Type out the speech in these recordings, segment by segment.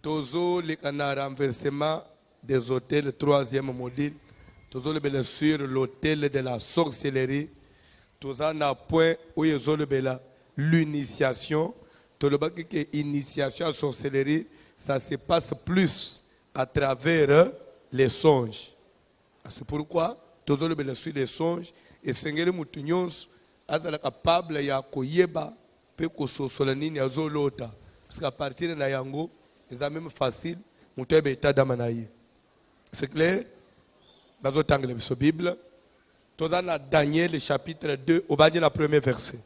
Tozo le renversement des hôtels, troisième module. Tozo le sur l'hôtel de la sorcellerie. Tozo na point où ils ont l'initiation. Tozo que initiation à sorcellerie, ça se passe plus à travers les songes. C'est pourquoi Tozo le sur les songes et Seigneur Moutunyons azala capable ya koyeba pe ko sosola nini azolota. Parce qu'à partir de yango c'est même facile, c'est clair? Dans la Bible, dans Daniel chapitre 2, au bas de la premier verset.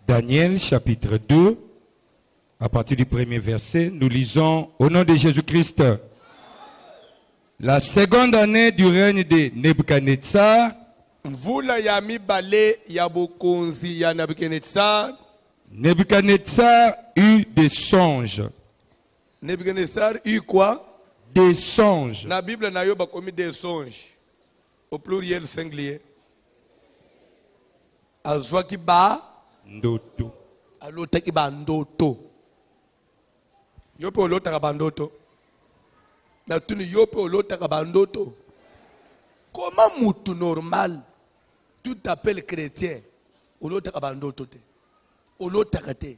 Daniel chapitre 2, à partir du premier verset, nous lisons au nom de Jésus-Christ. La seconde année du règne de Nebuchadnezzar, Nebuchadnezzar eut des songes. Nebuchadnezzar eut quoi? Des songes. La Bible n'a pas commis des songes. Au pluriel singulier. Azwa ki ba ndoto. Alota ki ba ndoto. Yope olota ka ba ndoto. Na tuni yope olota ka ba ndoto. Comment moutou normal, tout appelle chrétien, olota ka ba ndoto te. Olota ka te.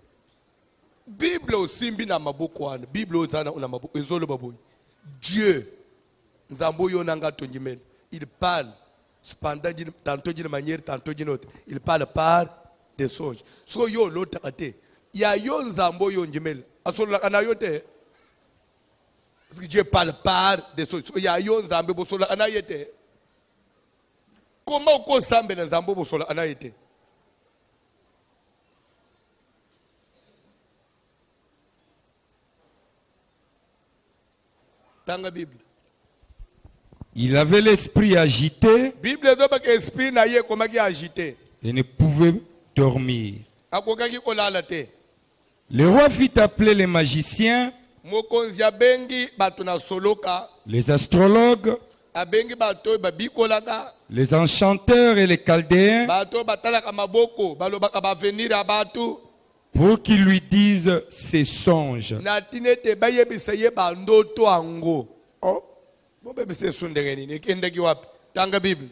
Bible aussi mbina maboko wana. Bible ozana una maboko ezolo baboy. Dieu nzambo yo nanga tonjimel. Il parle cependant tantôt d'une manière, tantôt d'une autre. Il parle par des songes. So yo lota ka te. Ya yo nzambo yo njimel. Asolo kana yo te. Parce que Dieu parle par des songes. So ya yo nzambe bosola kana yete. Comment on sambe na nzambo bosola kana yete? Dans la Bible. Il avait l'esprit agité. Bible esprit na ye comment qui agité. Et ne pouvait dormir. Akokaki kolala te. Le roi fit appeler les magiciens, Mokonzi abengi bato na soloka, les astrologues, abengi bato babikolaka, les enchanteurs et les chaldéens, bato batalaka maboko, balobaka ba venir a bato. Pour qu'ils lui disent ses songes. Natinete bayebisa ye bandoto ango. Oh, bobebisa sundereni nekendeki wapi? Tanga Bible.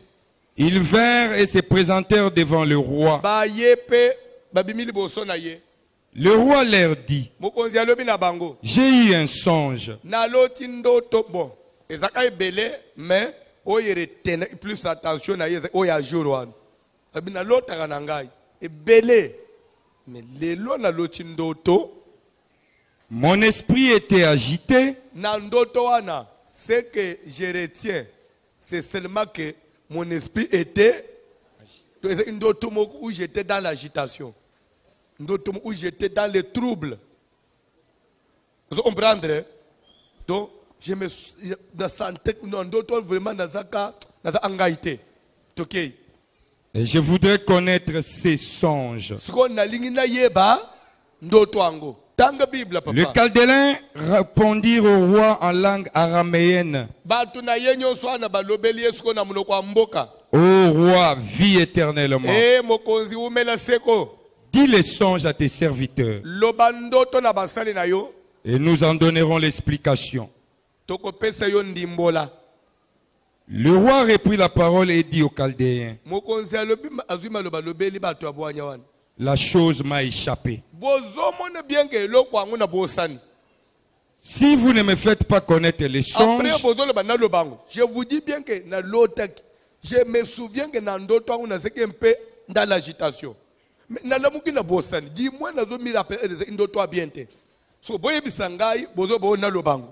Ils vinrent et se présentèrent devant le roi. Ba yepe babimili boso na ye. Le roi leur dit, Mokonzi alobi na bango. j'ai eu un songe. Na loti ndoto bon. Ezaka ebele mais oyere tena plus attention na ye oya jour wan. Abina lota na ngai. Ebele. Mais lelo na loti ndoto. Mon esprit était agité. Na ndoto wana, ce que je retiens, c'est seulement que mon esprit était ndoto où j'étais dans l'agitation. Ndoto où j'étais dans les troubles. Vous comprenez? Donc, je me sentais ndoto vraiment dans la anxiété. OK. Et je voudrais connaître ces songes. Le Chaldéen répondit au roi en langue araméenne. Ô roi, vis éternellement. Dis les songes à tes serviteurs. Et nous en donnerons l'explication. Le roi reprit la parole et dit aux Chaldéens, la chose m'a échappé. Si vous ne me faites pas connaître les songes, je vous dis bien que je me souviens que dans d'autres on a un peu dans l'agitation. Mais dis-moi nazo mi rappelle ndoto bien te. So boye bisangai bozo bo na lobango.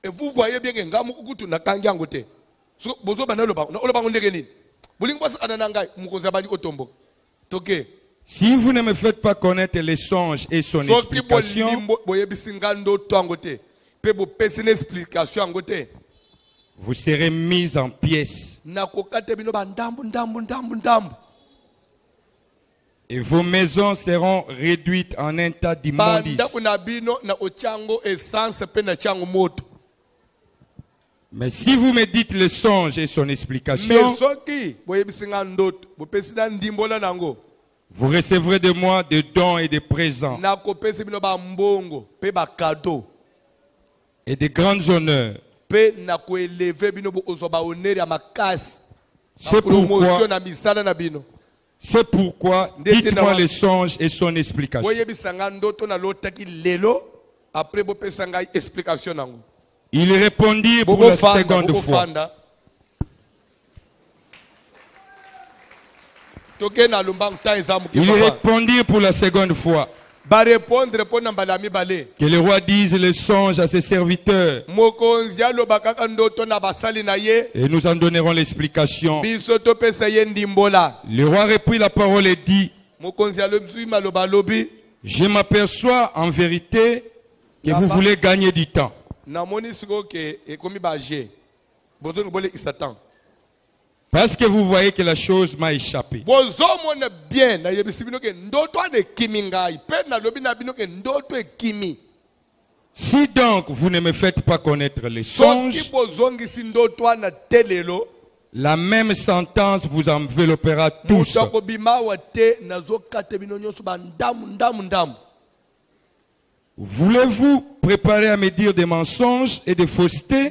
Et vous voyez bien que ngamu kutu na kangiango te. So bozo bana lobango. Na lobango ndenge nini? Bulingwa sana nangai mukoza bani otombo. Toke. Si vous ne me faites pas connaître les songes et son explication, vous serez mis en pièces. Et vos maisons seront réduites en un tas d'immondices. Mais si vous me dites le songe et son explication, Vous recevrez de moi des dons et des présents nakopesa bino bambongo pe bakado et des grandes honneurs. pe nakoeleve bino bokozwa bahonneur ya makasi C'est promotion pourquoi, na misala na bino dites-moi les songes et son explication. boyebisa nga ndoto nalotaki lelo après bopesa ngai explication nango. Ils répondirent pour la seconde fois. Ils répondirent pour la seconde fois. Que le roi dise les songes à ses serviteurs. Et nous en donnerons l'explication. Le roi reprit la parole et dit: je m'aperçois en vérité que vous voulez gagner du temps. Parce que vous voyez que la chose m'a échappé. Si donc vous ne me faites pas connaître les songes, la même sentence vous enveloppera tous. Voulez-vous préparer à me dire des mensonges et des faussetés?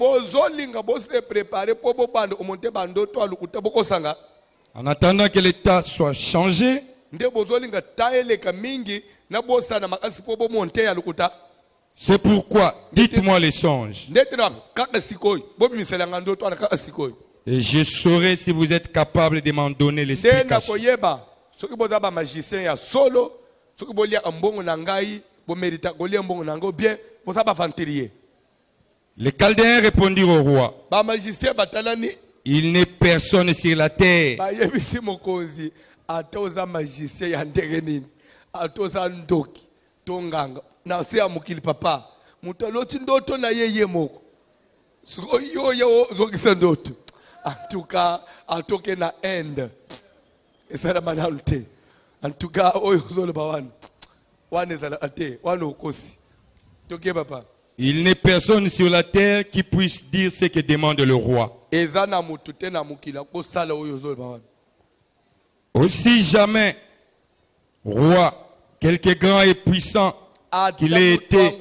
En attendant que l'état soit changé, c'est pourquoi dites-moi les songes. Et je saurai si vous êtes capable de m'en donner l'explication. Les Chaldéens répondirent au roi: il n'est personne sur la terre il n'est personne sur la terre qui puisse dire ce que demande le roi. Aussi jamais, roi, quelque grand et puissant qu'il ait été,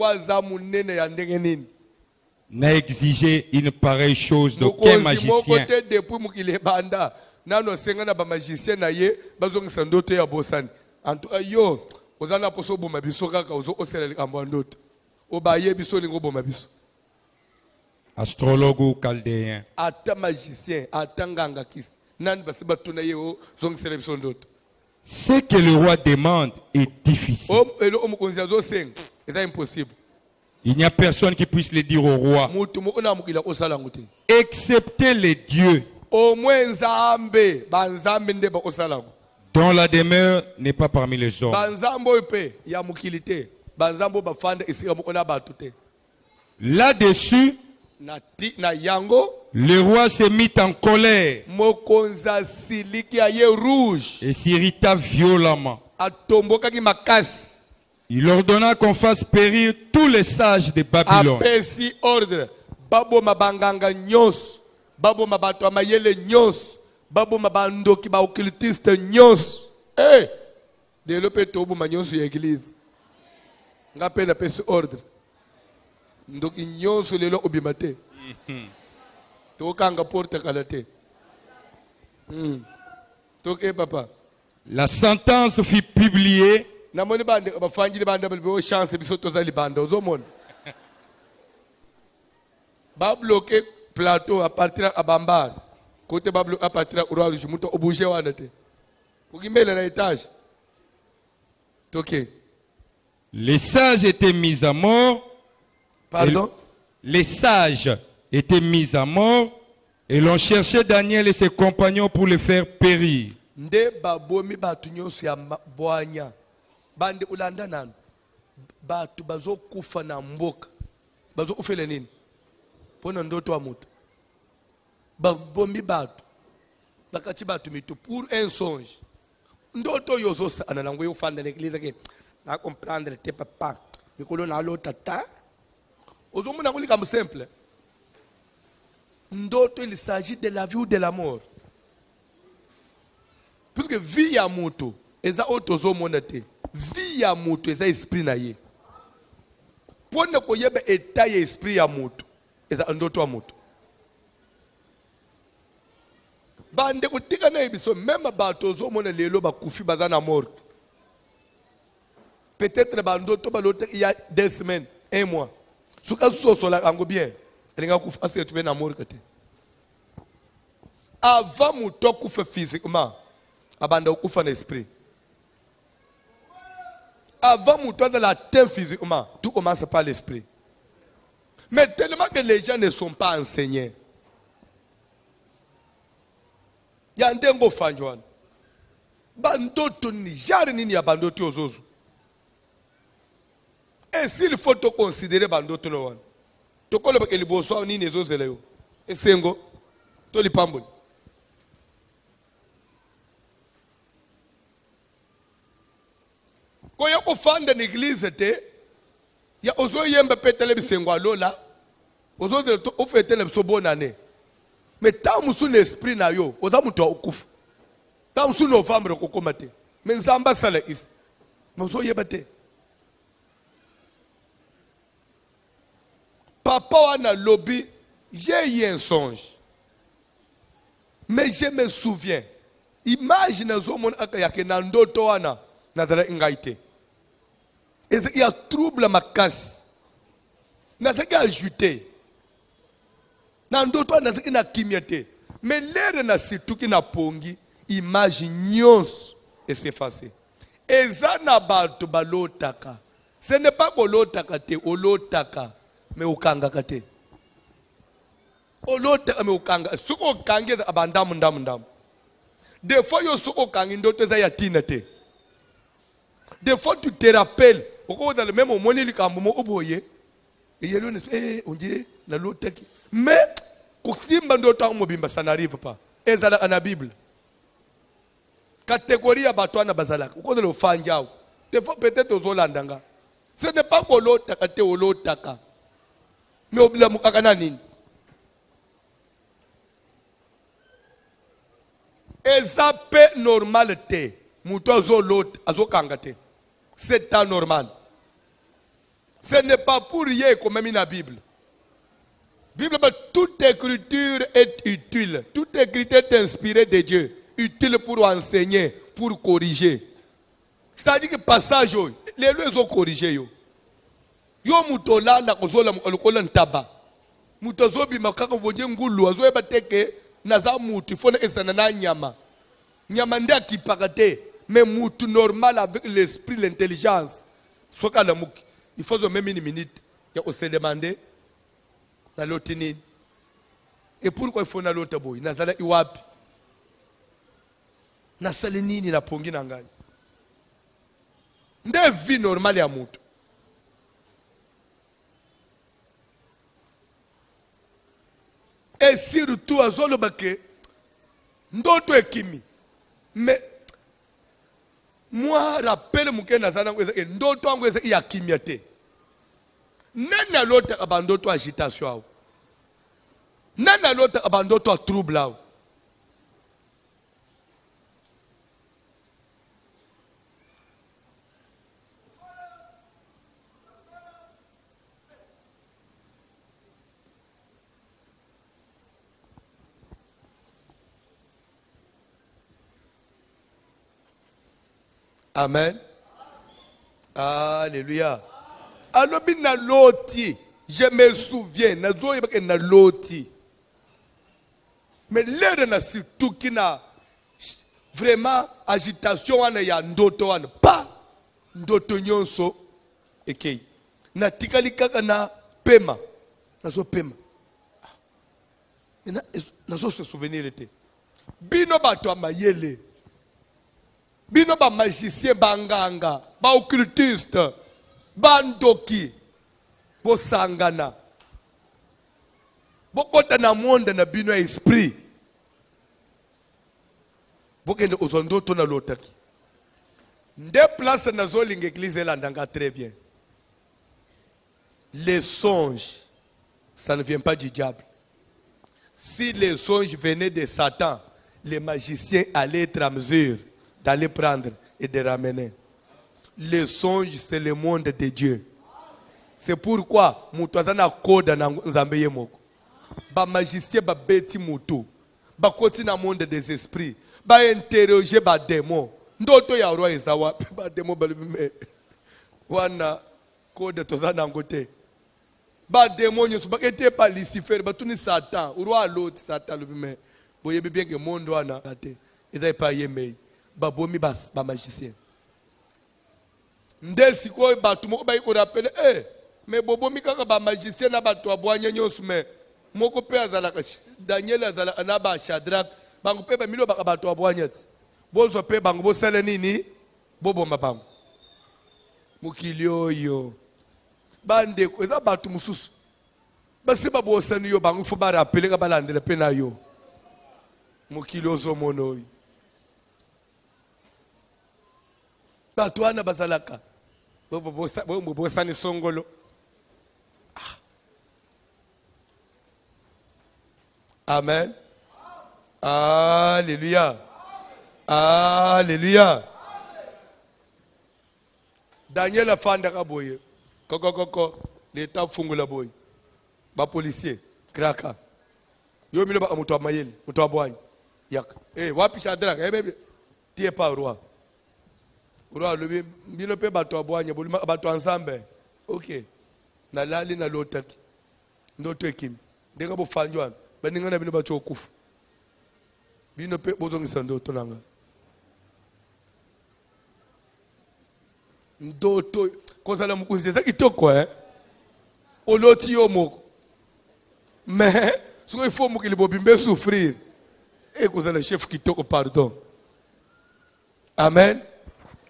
n'a exigé une pareille chose d'aucun magicien. Astrologue ou chaldéen. Ce que le roi demande est difficile. Il n'y a personne qui puisse le dire au roi, excepté les dieux dont la demeure n'est pas parmi les hommes. Là-dessus, le roi se mit en colère et s'irrita violemment. Il ordonna qu'on fasse périr tous les sages de Babylone. La sentence fut publiée. Plateau à partir à Bambar. Côté Bablo à partir à Oura, je monte au bouger ou à l'étage. Pour qu'il mette l'étage. Ok. Les sages étaient mis à mort. Pardon? Les sages étaient mis à mort et l'on cherchait Daniel et ses compagnons pour les faire périr. Nde babomi batu nyonso ya boanya. Bande ulanda nanu. Batu bazo kufa na mboka. Bazo kufele nini? Pona ndoto wa mutu. Babombi batu. Bakati batu mitu pour un songe. Ndoto yozo sana nango yo fanda l'église ke na comprendre te papa. Mikolo na lo tata. Ozo muna nguli comme simple. Ndoto il s'agit de la vie ou de la mort. Puisque vie ya mutu eza oyo tozomona te vie ya moto eza esprit na ye mpo na koyeba eta ya esprit ya moto eza ndoto ya moto bandeko tika na yebiso meme bato ozomona lelo bakufi baza na morgue peut-être bandoto balota il y a 2 semaines 1 mois suka sosola kango bien elinga kufa ase tuve na morgue te avant moto kufa physiquement abanda kufa na esprit avant moto azala atteint physiquement tout commence par l'esprit mais tellement que les gens ne sont pas enseignés ya ndengo fanjwana bandoto ni jari nini ya bandoto ozozo et s'il faut te considérer bandoto no wana tokoloba ke liboso nini ezozela yo esengo to lipamboli koya kufanda na église te ya ozoyemba petele bisengo alola ozozela to ofetele biso bonane mais tant musu l'esprit na yo oza mutu okufa tant musu novembre kokoma te mais nzamba sala is mais ozoyeba te papa wana lobi j'ai eu un songe mais je me souviens imagine zomona akayake na ndoto wana nazala ingaite ezeki ya trouble makasi nazaki ajouté na ndoto wana nazaki na kimia te mais lere na situki na pongi image nyonso esefase eza na bato balotaka ce n'est pas kolotaka te olotaka mais okangaka te olotaka mais okanga soki okangi eza abandamu ndamu des fois yo soki okangi ndoto eza ya tina te des fois tu te rappelles okozala même omoni likambo mo oboye eyelo ne on dit na lotaki mais kusimba ndoto yango mobimba ça n'arrive pas ezalaka na bible catégorie ya bato wana bazalaka okozala ofanja awo des fois peut-être ozolandanga ce n'est pas kolotaka te olotaka mais obilamukaka na nini eza pe normal te mutu azolota azokanga te c'est temps normal ce n'est pas pour rien comme même na bible Bible, toute écriture est utile. Toute écriture est inspirée de Dieu. Utile pour enseigner, pour corriger. C'est-à-dire que passage, les lois ont corrigé. Yo mutola na kozola mukolokola ntaba. Mutozobi makaka bonje ngulu azoyeba teke naza mutu fona esana na nyama. Nyama ndia kipakate mais mutu normal avec l'esprit, l'intelligence. Soka la muki. Il faut même une minute. Ya on se demander na lotini. Et pourquoi il faut na lota boy? Nazala iwapi. Na sali nini na pongi na ngai. Nde vie normale ya mutu. Et surtout azoloba ke ndoto ekimi. Mais moi rappelle muke nazana ngweza ke ndoto ngweza ya kimia te. Nana lota abandoto agitation awo. Nana lota abandoto trouble awo. Amen. Alléluia. Alors, na loti, je me souviens, na zoe bake na loti. Mais l'air na surtout qui na vraiment agitation wana ya ndoto wana pa ndoto nyonso ekei. Na tikali kaka na pema. Na zo pema. Na zo se souvenir te. Bino bato amayele. Bino ba magicien banganga, ba occultiste, bandoki, bo sangana. Bokota na monde na bino esprit. Bokende ozondoto na lotaki. Nde place na zolinga église landanga très bien. Les songes, ça ne vient pas du diable. Si les songes venaient de Satan, les magiciens allaient être à mesure d'aller prendre et de ramener. Le songe, c'est le monde de Dieu. C'est pourquoi Moutouazana Koda Nzambeye Moko. Ba magicien ba beti Moutou. Ba koti na monde des esprits. Ba interroger ba démon. Ndoto ya roi ezawa. Ba démon ba lume. Wana Koda tozana ngote. Ba démon nyosu ba kete pa Lucifer. Ba tuni Satan. Roi l'autre Satan lume. Boye bien que monde wana. Eza pa yemei. Ba bomi ba magicien. Ndesi ko batu moko ba ko rappeler mais bobo mikaka ba magicien na batu abwanya nyosu mais moko pe azalaka Daniel azalaka na ba Shadrach bango pe ba milo ba batu abwanya ti bozo pe bango bo sala nini bobo mabango mukilio yo bande ko eza batu mususu basi ba bo sani yo bango fo ba rappeler ka balandela pe na yo mukilio zo mono yo batu ana bazalaka bobo sani songolo. Amen. Alléluia. Alléluia. Daniel a fanda kaboye. Koko l'état fungula boy. Ba policier kraka. Yo milo ba muto amayeli, muto abwani. Yak. Wapi Shadrach? Bébé. Tie pas roi. Roi le milo pe bato abwani, bolima bato ensemble. OK. Na lali na lotaki. Ndoto ekim. Denga bo fanjwana. Baningana bino bacho okufu. Bino pe bozongisa ndoto nanga. Ndoto kozala mukunzi za kitoko oloti yo moko. Mais so il faut mukili bobimbe souffrir. Kozala chef kitoko pardon. Amen.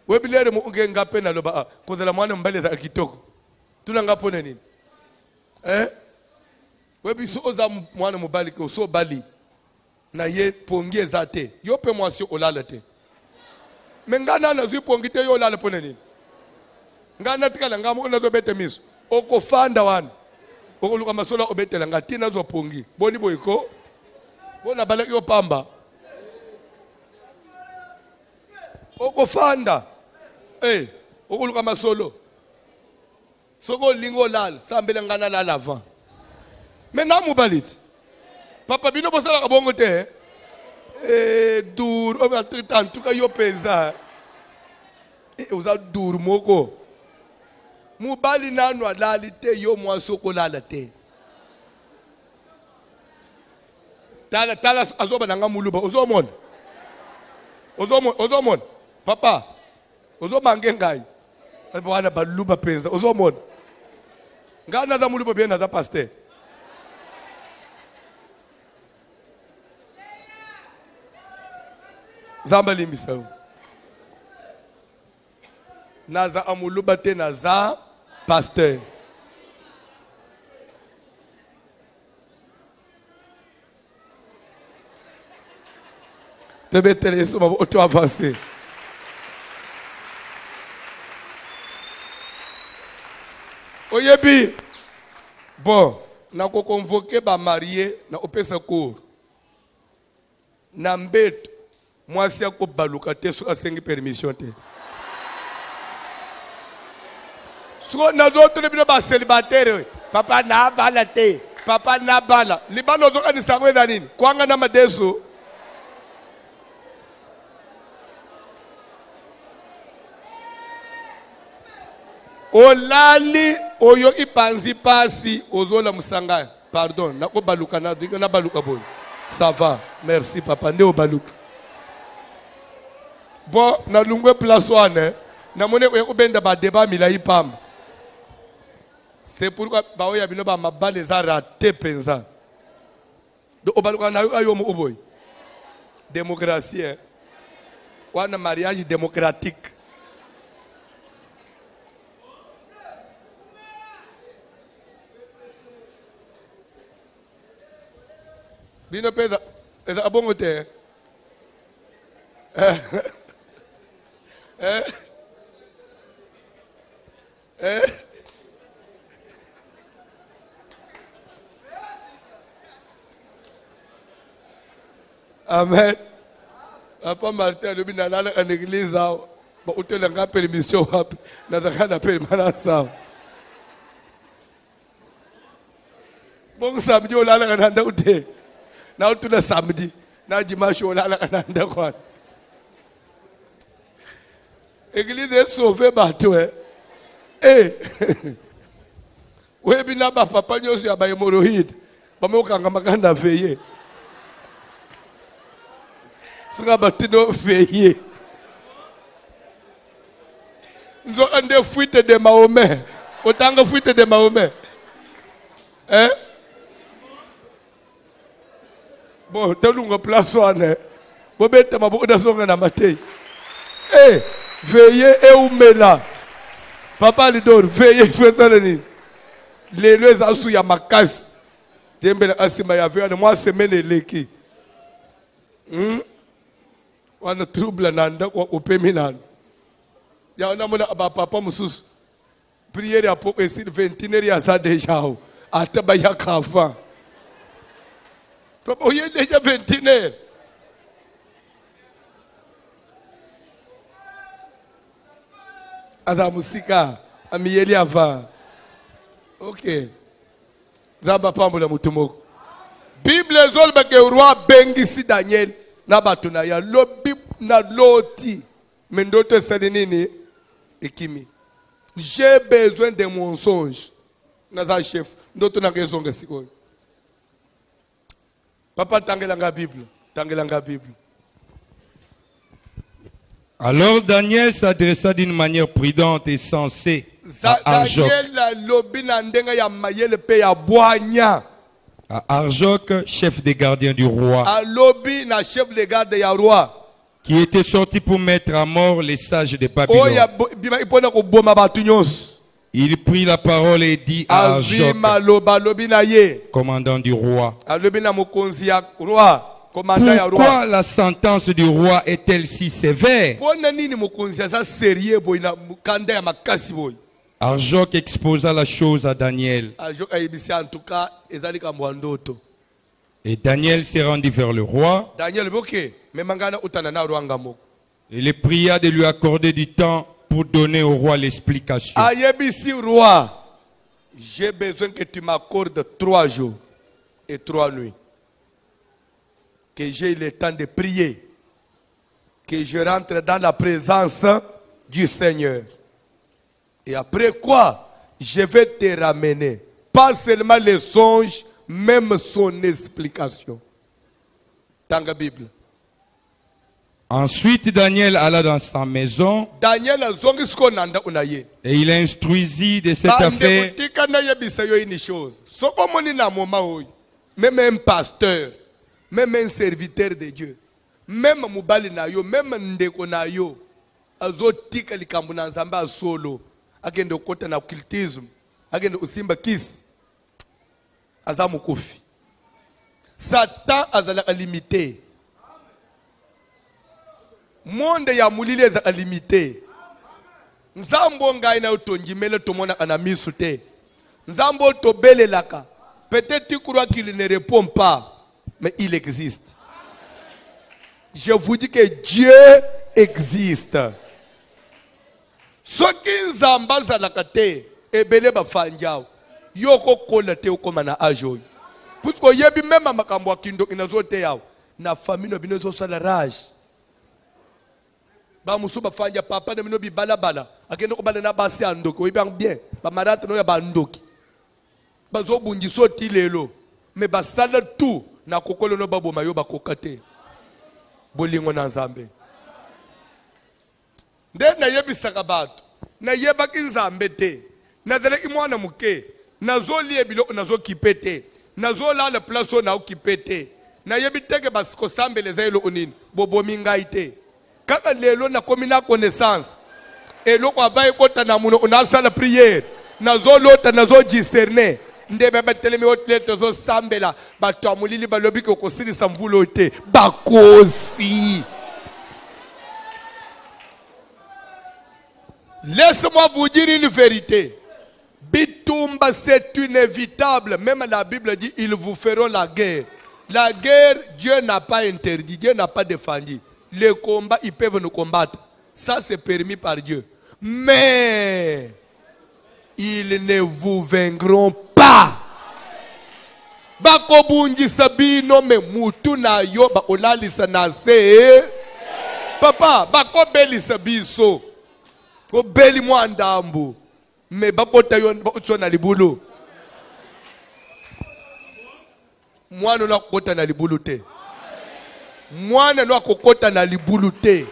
Webilere mu ngenga pe na loba kozala mwana mbale za kitoko. Tunanga pone nini? Webi so oza mwana mobali ko so bali na ye pongi ezate yo pe mwasi olala te mengana na zwi pongi te yo olala pone nini ngana tikala ngamo na zo bete miso okofanda wana okoluka masola obetela ngatina zo pongi boni boyiko bona bala yo pamba okofanda okoluka masolo soko lingo lala sambele ngana la lava. Maintenant, Moubalit. Papa, bino bosala kabongo te. Dur. En tout cas, yo pesa. Oza dur moko. Moubali nanu alali te yo mwasoko lala te. Tala azoba nanga muluba. Ozomon. Ozomon. Papa. Ozomange ngai. Wana baluba pesa. Ozomon. Ngana za muluba bien na za pasteur. Zamba limbisa. Naza amuluba te naza pasteur. Tebe tele yesu mabo oto avancer. Oyebi. Bon, na ko convoquer ba marié na opesa cour. Na mbeto moi si ako baluka te so asengi permission te. So na zoto le bino ba célibataire. Papa na bala te. Papa na bala. Libano zoka ni sangwe za nini? Kwanga na madeso. Olali oyo ipanzi pasi ozola musanga. Pardon, na ko baluka na diga na baluka boy. Ça va. Merci papa nde o baluka. Bon, na lungwe place wane, na mone ko benda ba débat milai pam. C'est pourquoi ba oya bino ba mabale za raté penza. Do obaluka na yo mo oboy. Démocratie. Wana mariage démocratique. Bino pesa eza abongo te. Amen. Papa Martin alobi nalala en église awa Ba utela nga permission wapi? Nazakana permanence sawa. Bon samedi olala kananda ute. Na utuna samedi. Na dimanche olala kananda kwa. Église est sauvée bateau eh. Eh. Webi na ba papa nyoso ya ba hemorrhoïde. Ba mo kanga makanda veiller. Singa batino veiller. Nous avons des fuites de Mahomet. Autant de fuites de Mahomet. Hein? Bon, tu as une place. Tu as une place. Eh, veillez et oumela. Papa Lidor, veillez, faites ça. Les deux assous ya makas. Dembele asima ya veillez. Moi, c'est mes leki. On a trouble nanda kwa upeminan. Ya na mona ba papa musus prière ya poko esi 21 ya za déjà ataba ya kafa papa oye déjà 21 aza musika amiyeli ava OK zamba pambo na mutumoko Bible zolba ke roi bengisi Daniel na batuna ya lobi na loti mendoto salinini Ekimi. J'ai besoin de mensonges. Naza chef. Ndoto na raison que sikoy. Papa tangelanga Bible. Tangelanga Bible. Alors Daniel s'adressa d'une manière prudente et sensée à Arjoc. Daniel lobi na ndenga ya mayele pe ya boanya. À Arjoc, chef des gardiens du roi. A lobi na chef des gardes ya roi. Qui était sorti pour mettre à mort les sages de Babylone. Il prit la parole et dit à Arjoc, commandant du roi, pourquoi la sentence du roi est-elle si sévère? Arjoc exposa la chose à Daniel. Et Daniel s'est rendu vers le roi. Il le pria de lui accorder du temps pour donner au roi l'explication. Roi, j'ai besoin que tu m'accordes 3 jours et 3 nuits. Que j'ai le temps de prier. Que je rentre dans la présence du Seigneur. Et après quoi, je vais te ramener. Pas seulement les songes, même son explication. Dans la Bible. Ensuite, Daniel alla dans sa maison et il instruisit de cette affaire. Même un pasteur, même un serviteur de Dieu, même Mubali Nayo, même Ndeko Nayo, azotika likambu na nzamba solo, agende okota na occultisme, agende usimba kiss, azamu kofi. Satan azala limité. Monde ya mulile za limité. Nzambo ngai na utongimele tomona kana misu te. Nzambo tobelelaka. Peut-être tu crois qu'il ne répond pas, mais il existe. Je vous dis que Dieu existe. Soki nzamba zalaka te ebele bafanjao. Yoko kola te okoma na ajoy. Puisque yebi même makambo kindo inazote yao. Na famille no binozo sala rage. Ba musuba fanja papa ne binobi balabala. Akendo ko bala na basi andoki. Oyibang bien. Ba marata no ya bandoki. Bazo bunji soti lelo. Me basala tout na kokolo no babo mayo bakokate. Bolingo na nzambe. Nde na yebisaka bato. Na yebaki nzambe te. Na zalaki mwana muke. Nazo liye biloko nazo kipete. Nazo la le place na okipete. Na yebiteke basiko sambeleza elo onini. Bobo mingaite. Kaka lelo na komina connaissance. Eloko avaye kota na muno unasa la prière. Nazo lota nazo discerner. Ndebe batelemi otlete zo sambela. Bato amulili balobi ko kosiri samvulo te. Bakosi. Laisse-moi vous dire une vérité. Bitumba, c'est inévitable. Même la Bible dit, ils vous feront la guerre. La guerre, Dieu n'a pas interdit, Dieu n'a pas défendu. Les combats, ils peuvent nous combattre. Ça, c'est permis par Dieu. Mais ils ne vous vaincront pas. Bakobungisa bino me mutu na yo ba olalisa na se. Papa, bakobelisa biso. Ko beli mwandambu. Me bakota yo na libulu. Mwana no akokota na libulu te. Mwana no akokota na libulu te.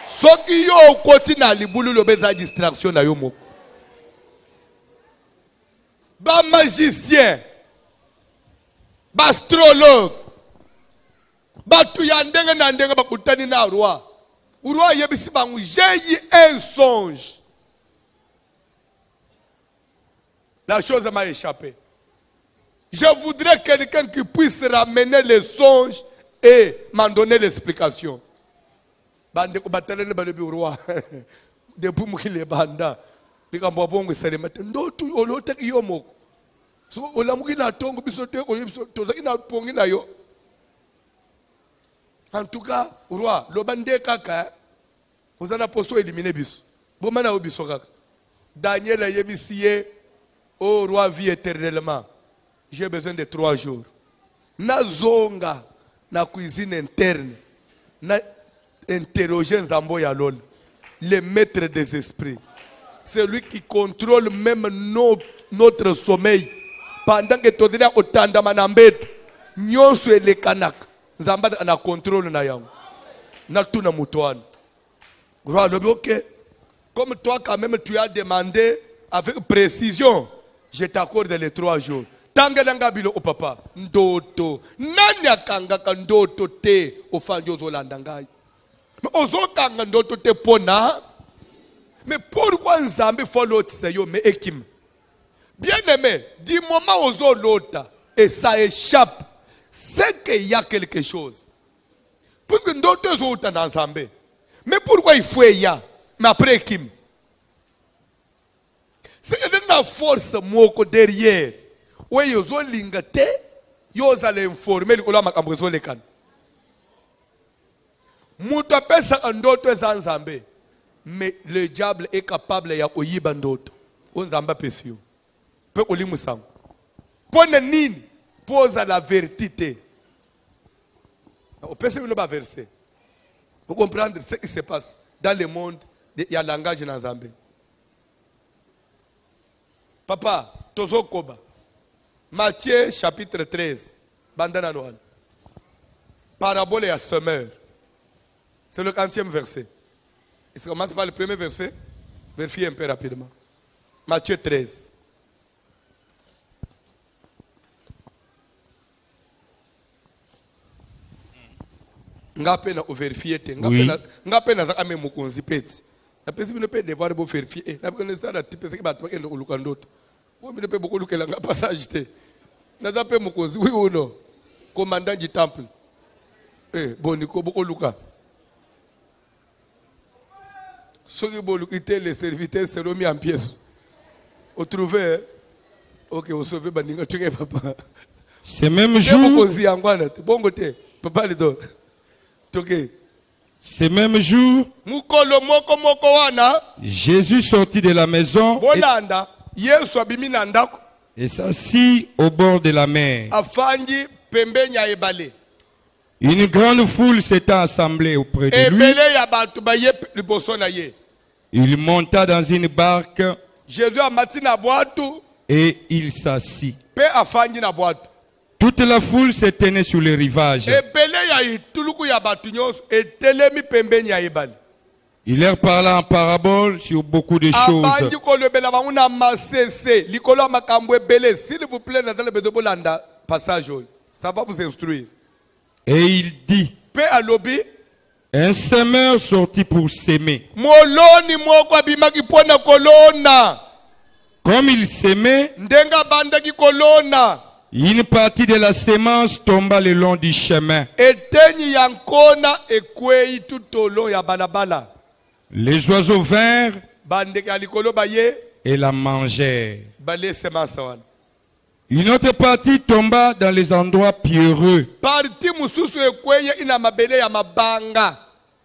Soki yo okoti na libulu lo beza distraction na yo moko. Ba magicien, ba astrologue, ba tuyandenge na ndenge ba kutani na roi. Roi yebisi bangu, j'ai eu un songe. La chose m'a échappé. Je voudrais quelqu'un qui puisse ramener les songes et m'en donner l'explication. Bande ko batalene balebi roi. Depuis mukile banda. Likambo bongo selemate. Ndotu olote yo moko. So olamuki na tongo bisote ko biso tozaki na pongi na yo. En tout cas, roi, lo bande kaka. Vous en avez poso éliminer biso. Bomana obiso kaka. Daniel a yebisiye. Oh roi, vie éternellement. J'ai besoin de 3 jours. Na zonga na cuisine interne. Na interroger Nzambo Yalol, le maître des esprits. C'est lui qui contrôle même notre sommeil. Pendant que tu diras autant de manambet, nyonso le kanak. Nzamba na contrôle na yango. Na tout na mutoan. Roi le ok. Comme toi quand même tu as demandé avec précision, je t'accorde les 3 jours. Tangelanga bilo o papa, ndoto. Nani akanga ndoto te ofanjo zolandangai. Mais ozokanga ndoto te pona. Mais pourquoi Nzambe faut l'autre yo mais ekim? Bien aimé, du moment où l'autre et ça échappe, c'est qu'il y a quelque chose. Parce que ndoto zota dans Nzambe. Mais pourquoi il faut y a? Mais après ekim? C'est une force moko derrière. Oui, yozo lingate, yoza le informer l'ikola makambo zo lekana. Muta pesa ndoto za Nzambe. Mais le diable est capable ya koyiba ndoto. Nzamba pesio. Pe kolimu sango. Pone nini posa la vérité. Au pesa bino ba verset. Pour comprendre ce qui se passe dans le monde, il y a langage dans Nzambe. Papa, tozo koba. Matthieu chapitre 13. Bandana Noël. Parabole à semeur. C'est le 40e verset. Il se commence par le premier verset. Vérifiez un peu rapidement. Matthieu 13. Ngape na vérifier te. Ngape na zaka me mukonzi peti. Na pesi bino pe devoir bo vérifier. Na pesi ça la type c'est que ba toke ndo luka ndoto. Bo bino pe boko lukela nga passage te. Na za pe mukonzi oui ou non. Commandant du temple. Boniko boko luka. Ceux qui vont quitter les serviteurs seront mis en pièces. Vous trouvez, ok, vous sauvez Baninga, tu es papa. Ce même jour, ce même jour, Jésus sortit de la maison et s'assit au bord de la mer. Une grande foule s'était assemblée auprès de lui. Il monta dans une barque et il s'assit. Toute la foule se tenait sur le rivage. Il leur parla en parabole sur beaucoup de choses. Ça va vous instruire. Et il dit, un semeur sortit pour s'aimer. Comme il s'aimait, une partie de la sémence tomba le long du chemin. Les oiseaux vinrent et la mangèrent. Une autre partie tomba dans les endroits pierreux.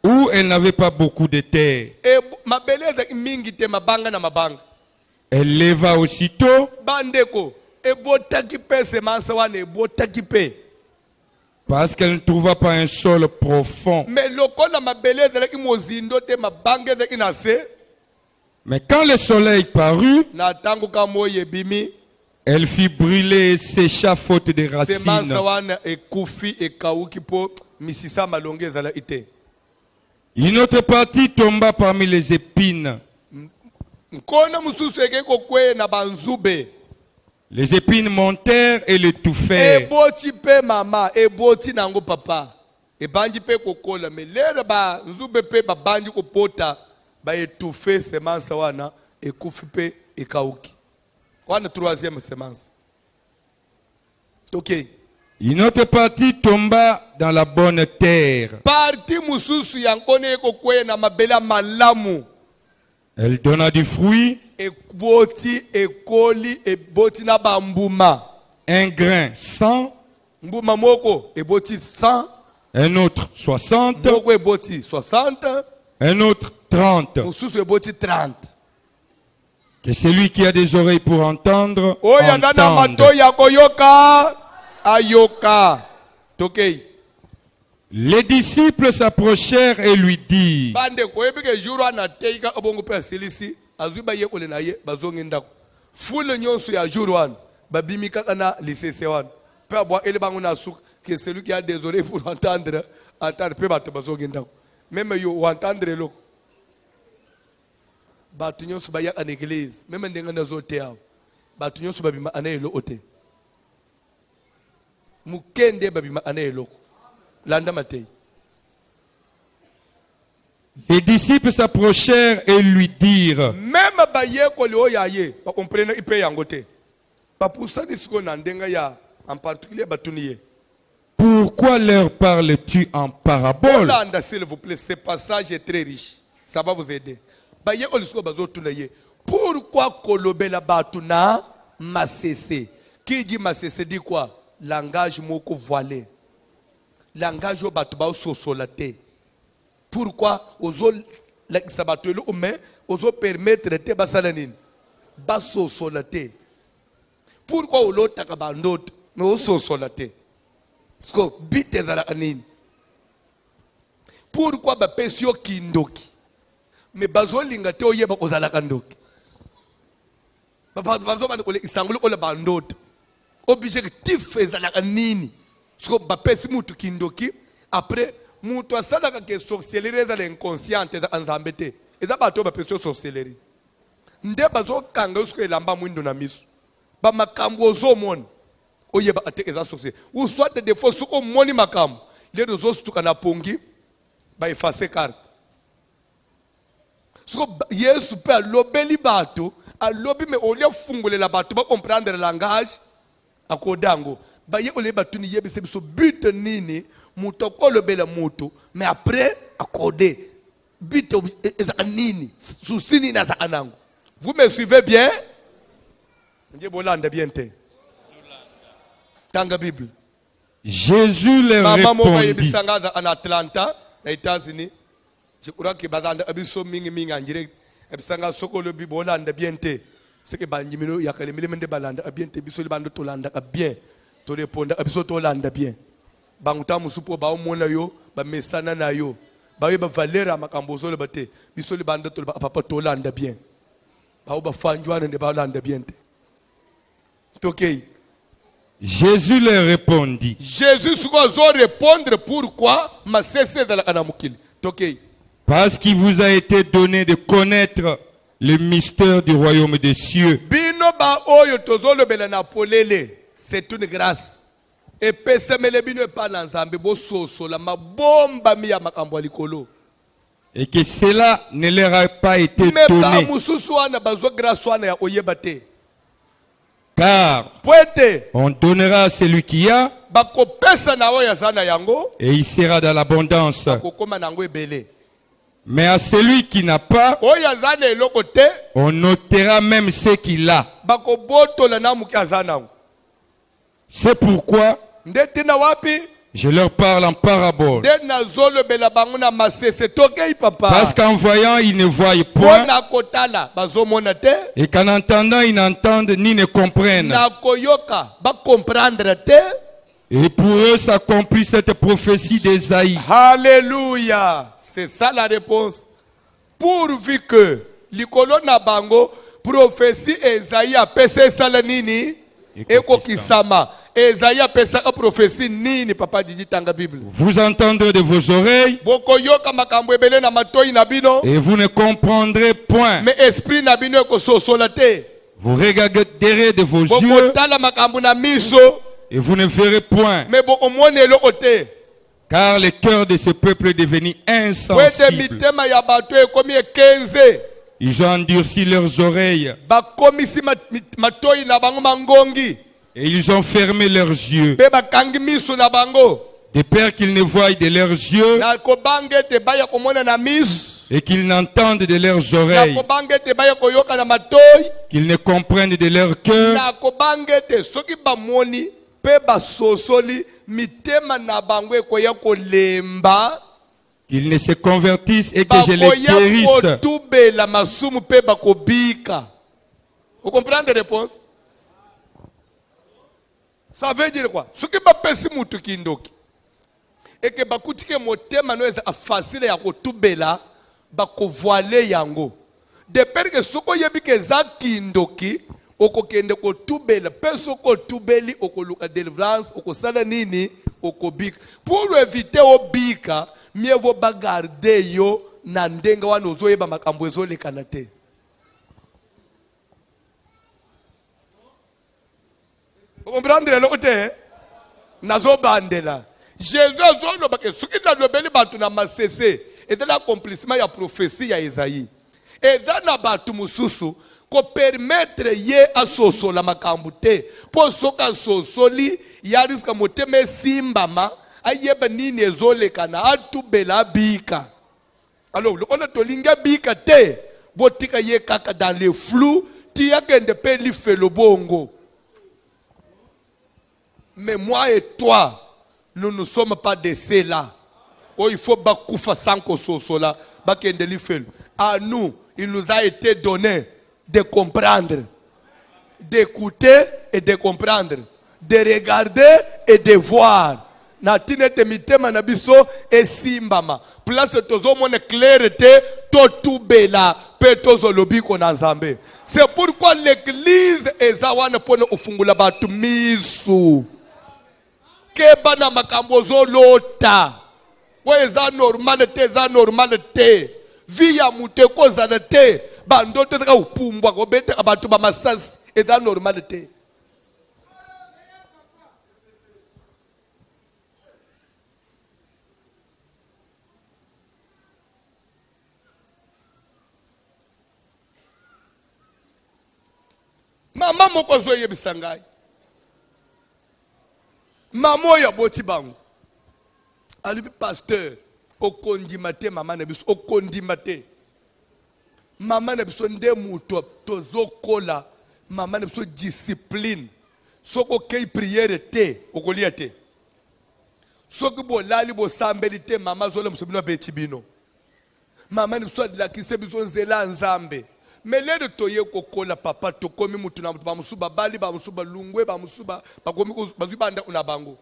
où elle n'avait pas beaucoup de terre. mabele ezalaki mingi te, mabanga na mabanga. Elle leva aussitôt Bandeko ebotaki pe semence wana ebotaki pe. parce qu'elle ne trouva pas un sol profond. Mais lokola mabele ezalaki mozindo te, mabanga ezalaki na se. Mais quand le soleil parut, Na tango ka moyi ebimi, elle fit brûler et sécha faute de semence racines. wana ekufi ekauki po misisa malonge ezala ite. Une autre partie tomba parmi les épines. Nkona mususu eke kokwe na banzube. Les épines montèrent et l'étouffèrent. Eboti pe mama, eboti nango papa. Ebandi pe kokola, mais lere ba nzube pe babandi kopota, ba étouffer semence wana, ekufi pe ekauki. Wana troisième semence. Ok. Une autre partie tomba dans la bonne terre. Parti mususu yankone kokwe na mabela malamu. Elle donna du fruit, Eboti ekoli eboti na bambuma. un grain 100, Mbuma moko eboti 100, un autre 60, moko eboti 60, un autre 30. mususu eboti 30. Que celui qui a des oreilles pour entendre, Oya ngana entende. mato ya koyoka ayoka. Tokei. Les disciples s'approchèrent et lui dirent, Bande ko ebike juro ana teika obongo pe silisi azuba ye kole na ye bazongi ndako. Fule nyonso ya juro wana babimi kaka na lisese wana. Pe abwa ele bango na souk que celui qui a des oreilles pour entendre pe bato bazongi ndako. Même yo entendre lo. Bato nyonso ba ya en église, même ndenga na zote yao. Bato nyonso babima ana elo ote. Mukende babima ana elo. Landa Matei. les disciples s'approchèrent et lui dirent, Même baye kole oyaye, ba comprendre ipe yangote. Ba poussa disiko na ndenga ya en particulier batuniye. pourquoi leur parles-tu en parabole? Landa s'il vous plaît, ce passage est très riche. Ça va vous aider. Baye olisiko bazo tunaye. Pourquoi kolobela batuna masese? Qui dit masese dit quoi? Langage moko voilé. Langage au batu ba sosolate. Pourquoi ozo lakisa batu elo mais ozo permettre te basalanine ba sosolate. Pourquoi olotaka bandoto mais o sosolate? Parce que bite ezala nini? Pourquoi ba pesio kindoki mais bazo linga te oyeba kozala kandoki? Ba bazo bana kole isangulo ola bandoto. Objectif ezala nini? Parce que bapesi mutu kindoki après mutu asalaka ke sorcellerie ezala inconsciente eza anzambe te. Eza bato bapesi sorcellerie. Nde bazo kanga usko elamba mwindo na miso. Ba makambo ozomona oyeba ate eza sorcellerie. Ou soit des fois suko moni makambo les deux stuka na pongi ba effacer carte. Suko Yesu pe alobeli bato alobi me olia fungolela bato ba comprendre le langage akodango. Baye ole batuni yebe se biso but nini muto kolobela muto mais après accordé but nini susini na sakanango. Vous me suivez bien? Ndiye bolanda bien te. Tanga Bible. Jésus leur Maman moka répondit, yebisangaza en Atlanta, aux États-Unis. Je crois que bazanda abiso mingi en direct. Ebisanga sokolo bi bolanda bien te. C'est que banjimino yakale milemende balanda bien te biso libando tolanda bien. To répondre abiso tolanda bien. Banguta musupo ba omona yo, ba mesana na yo. Ba yeba valera makambo zo le bate. Biso libando to papa tolanda bien. Ba oba fanjwana ne balanda bien te. Tokei. Jésus leur répondit, Jésus doit répondre pourquoi ma cessé de la kanamukili. Tokei. parce qu'il vous a été donné de connaître le mystère du royaume des cieux. Bino ba oyo tozolo bela na polele. C'est une grâce. Et pesemele bino pa na nzambe bo soso la mabomba mi ya makambo ya likolo. Et que cela ne leur a pas été Mais ba donné, mususu wana bazo grâce wana ya oyeba te. car Poete on donnera à celui qui a, bakopesa na oya sana yango et il sera dans l'abondance. kokoma nango ebele. Mais à celui qui n'a pas, Oya zana eloko te on notera même ce qu'il a. bakobotola na muki azana. C'est pourquoi Ndeti na wapi Je leur parle en parabole. nde nazolobela bango na masese tokei papa Parce qu'en voyant, ils ne voient point. mpona kotala bazomona te Et qu'en entendant, ils n'entendent ni ne comprennent. na koyoka bakomprendre te. Et pour eux s'accomplit cette prophétie d'Ésaïe. Alléluia. C'est ça la réponse. Pourvu que likolo na bango prophétie Esaïe apesa esala nini ekokisama. Esaïe apesa prophétie nini papa Didi tanga Bible. Vous entendrez de vos oreilles Bokoyoka makambo ebele na matoi na bino et vous ne comprendrez point. mais esprit na bino ekososola te. Vous regarderez de vos yeux Bokotala makambo na miso et vous ne verrez point. mais bokomona eloko te. Car le cœur de ce peuple est devenu Wete insensible. mitema ya bato ekomi ekenze. Ils ont endurci leurs oreilles Bakomisi matoi na bango mangongi. et ils ont fermé leurs yeux. Pe bakangi miso na bango. De peur qu'ils ne voient de leurs yeux Na kobange te baya komona na miso. et qu'ils n'entendent de leurs Na oreilles, kobange te baya koyoka na matoi. qu'ils ne comprennent de leur cœur, Na kobange te soki bamoni pe basosoli mitema na bango ekoya kolemba. qu'ils ne se convertissent et que je les Bakoya guérisse. kotubela masumu pe bakobika. Vous comprenez la réponse? Ça veut dire quoi? Soki bapesi mutu kindoki. Et que bakutike motema no eza facile ya kotubela bakovoile yango. De peur que soko yebi ke za kindoki okokende kotubela pe soko tubeli okoluka délivrance okosala nini okobika. Pour éviter obika, mieux vaut bagarder yo na ndenga wana ozoyeba makambo ezolekana te. Vous comprenez le côté? Nazo bandela. Jésus azoloba ke soki nalobeli bato na masese ezala accomplissement ya prophétie ya Esaïe. Eza na bato mususu ko permettre ye asosola makambo te. Po soka sosoli ya riska motema esimbama ayeba nini ezolekana atubela bika. Alors on a tolinga bika te botika ye kaka dans le flou ti yakende pe li felo bongo. Mais moi et toi, nous ne sommes pas de ceux-là. Oh, il faut bakoufa sanko sosola, bakende li felo. À nous, il nous a été donné de comprendre, d'écouter et de comprendre, de regarder et de voir. Na tinete mitema na biso esimbama. Place tozo mone clarté to tubela pe tozo lobiko na Nzambe. C'est pourquoi l'église ezawana pone ufungula batu misu. Keba na makambo zo lota. Kwa eza normal te. Via muteko zana te. Bandote zaka upumbwa kobete abatu ba masasi eza normal te. Mama moko zoye bisangai. Mama ya boti bangu. Alibi pasteur. Okondimate mama na biso. Okondimate. Mama na biso nde muto. Tozo kola. Mama na biso discipline. Soko kei prière te. Okolia te. Soko bo lali bo sambeli te. Mama zola msobino beti bino. Mama na biso adilakise biso nzela nzambe. Melede toye kokola papa tokomi mutu na mutu bamusuba bali bamusuba lungwe bamusuba bakomi bazibanda una bango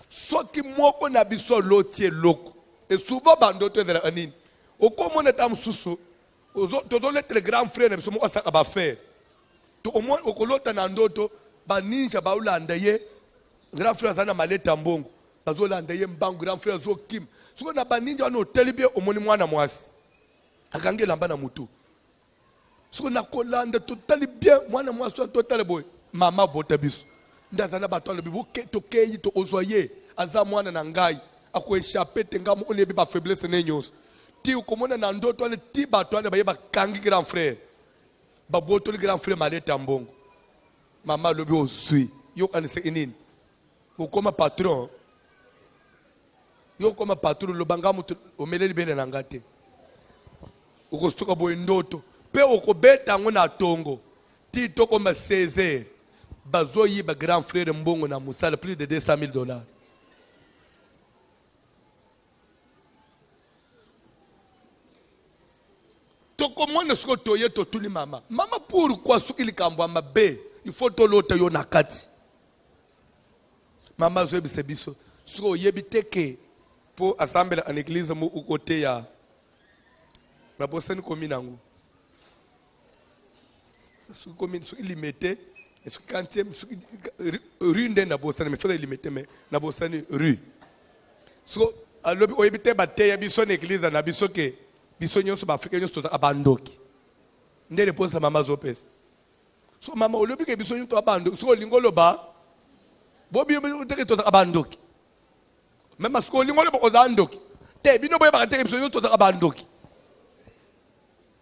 soki moko na biso lotie loko et souvent bando to ezala nini okomona ta mususu tozo lettre grand frère na biso moko asaka ba faire to omona okolota na ndoto ba ninja ba ulanda ye grand frère azana maleta mbongo bazolanda ye mbangu grand frère zo kim soko na ba ninja wana otelibie omoni mwana mwasi akangela mbana mutu. Ce qu'on a collé, tout bien, moi, moi, je suis total boy. Maman, bota biso. Ndazana batole bibo to keyi to ozoye. Aza mwana na ngai. Ako échapper tenga mo ne ba faiblesse nenyos. Ti ukomona na ndoto le ti batole ba yeba kangi grand frère. Ba boto le grand frère maleta mbongo. Maman lobi osui. Yo kanise inini. Ukoma patron. Yo koma patron lo banga mutu omele libele na ngate. Ukostuka boy ndoto. Pe okobeta ngo na tongo ti toko ma 16h bazoyi ba grand frère mbongo na musala plus de $200,000. tokomona siko toye totuni mama. Mama pourquoi soki likambo mabe, il faut tolota yo nakati. Mama zo ebise biso. Siko yebiteke pour assembler en église mu côté ya ba bosani komi nangu. Soki komi soki limité, soki quantième soki rue ndenda bosani mais faut limiter mais na bosani rue. So alobi oyebite bateya biso na église na biso ke biso nyonso ba africain nyonso toza abandoki. Nde réponse mama zo pesa. So mama olobi ke biso nyonso abandoki. So lingolo ba bobi teke toza abandoki. Même si on a besoin d'andoki, te bino boye ba teke biso nyonso toza abandoki.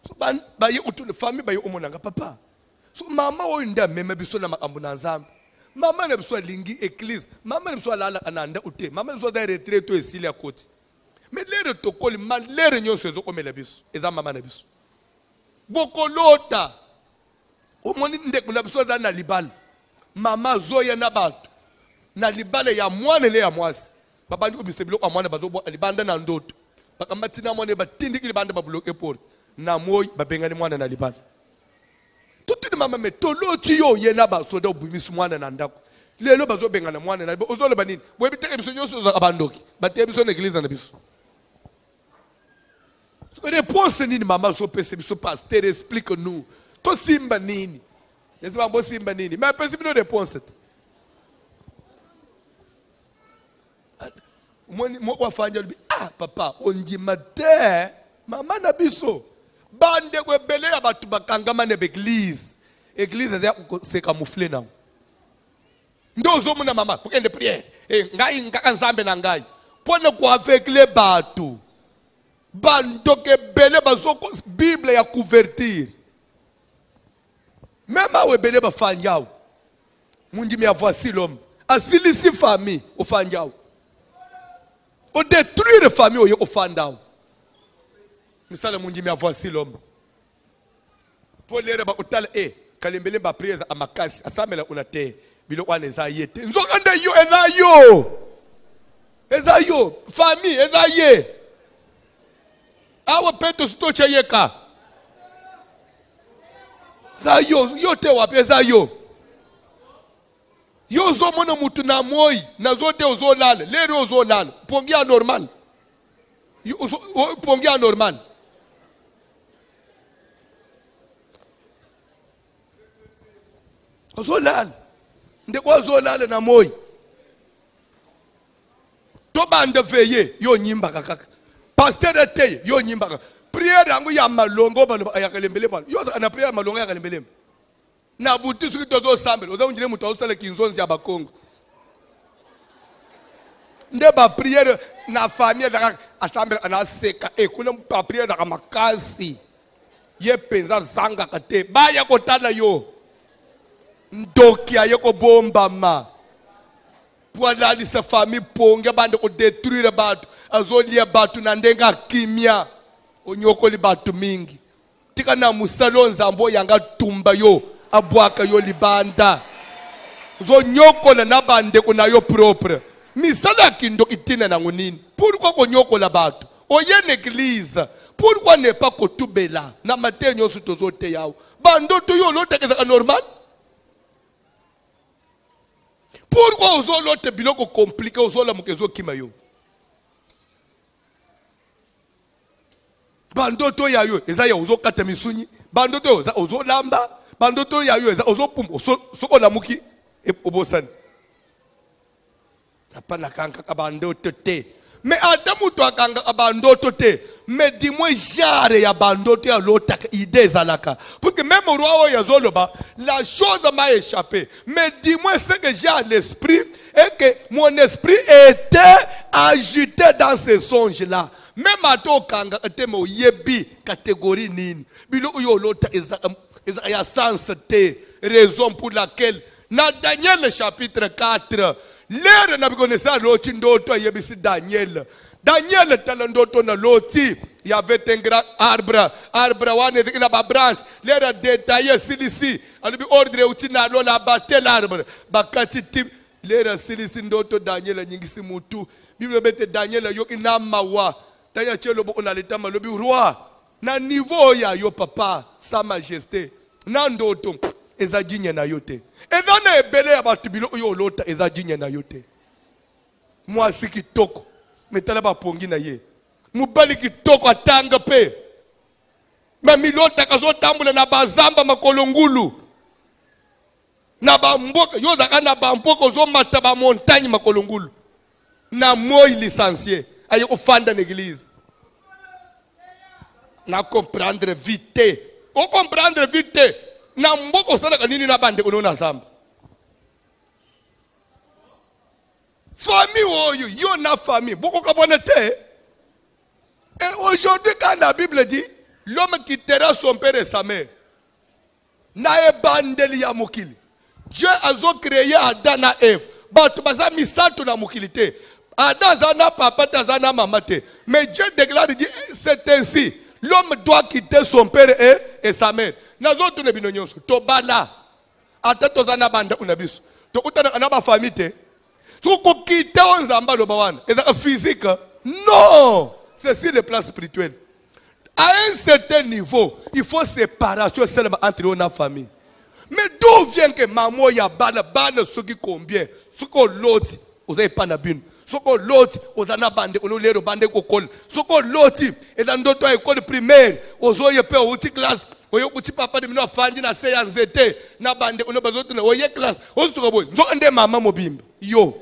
So ba ye utu famille ba ye omonanga papa. So mama oyo nda meme biso na makambo na Nzambe. Mama ne biso lingi église, mama ne biso lala ananda ute, mama ne biso da retraite to esili à côté. Mais les tokoli mal les réunions se zo komela biso, eza mama na biso. Bokolota. O moni ndeko na biso za na libala. Mama zoya na bato. Na libala ya mwana le ya mwasi. Baba ndiko biso biloko mwana bazo bo libanda na ndoto. Bakamatina mwana batindiki libanda babloke porte. Na moyi babengani mwana na libala. Tout le monde me tolo tiyo yena ba soda obumisi mwana na ndako. Lelo bazo bengana mwana na ozolo banini. Bo biteke biso nyoso za abandoki. Bate biso na église na biso. Réponse nini maman so pese biso pasteur explique-nous. To simba nini? N'est-ce pas bon simba nini? Mais pese biso réponse. Moi wafanya lubi ah papa ondima te mama na biso. Bande kwe bele ya batu bakangama ne l'église. Église c'est camouflé now. Ndo zomu na mama pour de prière. Ngai ngaka Nzambe na ngai. Pone ko avec les batu. Bando ke bele bazoko Bible ya couverture. Même awe bele ba fanjao. Mundi me voici l'homme. Asili si famille au fanjao. On détruire les familles au fandao. Misala mundi me voici l'homme. Pour les ba utala kalembele ba prière a makasi asamela unate bilo kwa neza yete. Nzokanda yo eza yo famille eza ye. Awa peto sitocha yeka. Za yo te wapi eza yo. Yo zo mona mutu na moi na zote ozo lala lero ozo lala pongia normal. Pongia normal. Ozo lala. Ndeko ozo lala na moi. To bande veye yo nyimba kakaka. Pasteur ete yo nyimba. Prière yangu ya malongo balo ya kalembele balo. Yo na prière malongo ya kalembele. Na buti suki tozo sambe. Oza unjile mutu ausale kinzonzi ya bakongo. Nde ba prière na famille da assemble ana seka kuna ba prière da makasi. Ye penza zanga kate. Ba ya kotala yo. Ndoki ya ko bomba ma. Pour aller sa famille ponge bande ko détruire batu. Azolia batu na ndenga kimia. Onyoko li batu mingi. Tika na musalonza ambo yanga tumba yo. Abwaka yo libanda. Zo nyoko la nabande kuna yo propre. Misala kindo itina na ngunini. Pourquoi ko nyoko la batu? Oye l'église. Pourquoi ne pas kotubela? Na matenyo sutozote yao. Bando to yo lote keza normal. Pourquoi ozo lote biloko compliqué ozo la mukezo kimayo? Bando to ya yo eza ya ozo kata misuni. Bando to ozo lamba. Bando to ya yo eza ozo pum soko la muki obosani. Hapana kanga bando to te. Mais Adamu to kanga bando to te. Mais dis-moi jare ya bando to ya lota idée zalaka. Parce que même au roi ya zoloba, la chose m'a échappé. Mais dis-moi ce que j'ai à l'esprit et que mon esprit était agité dans ce songe-là. Même à toi kanga était mo yebi catégorie nini. Bilo yo lota ya sens te raison pour laquelle dans Daniel chapitre 4 l'air n'a pas connaissance l'autre ndoto yebisi Daniel. Daniel talandoto na loti il y avait un grand arbre wane na ba branche l'air a détaillé silisi alibi ordre uti na lo la battre l'arbre bakati tip l'air silisi ndoto Daniel nyingisi mutu Bible bete Daniel yo inamawa tanya chelo boko na letama lobi roi na niveau ya yo papa sa majesté na ndoto eza jinye na yo te eza na ebele ya bato biloko oyo olota eza jinye na yo te mwasi kitoko metala bapongi na ye mobali kitoko atanga pe me milotaka azotambula na bazamba makolo ngulu na bamboka yo ozalaka na bamboka ozomata bamontagne makolo ngulu na moi licencié aye kofanda na église na comprendre vite o comprendre vite na mboka osalaka nini na bandeko no na zamba famille oyo yo na famille bokoka bona te. Et aujourd'hui quand la Bible dit l'homme quittera son père et sa mère na ebandeli ya mokili Dieu a créé Adam et Ève bato baza misato na mokili te Adam zana papa tazana maman te mais Dieu déclare dit c'est ainsi l'homme doit quitter son père et sa mère. Nazoto ne bino nyonso to bala ata tozana banda una biso to utana na ba famille te so ko quitter onzamba lo bawana eza physique non c'est sur le plan spirituel. À un certain niveau il faut séparation seulement entre nos famille. Mais d'où vient que maman ya bana ce qui combien ce que l'autre vous avez pas na bino soko loti ozana bande ololero bande kokol soko loti eza ndoto ya école primaire ozoye pe uti classe oyo kuti papa de mino afandi na se ya nzete na bande ono bazoto na oye classe ozuka boy nzo nde mama mobimba yo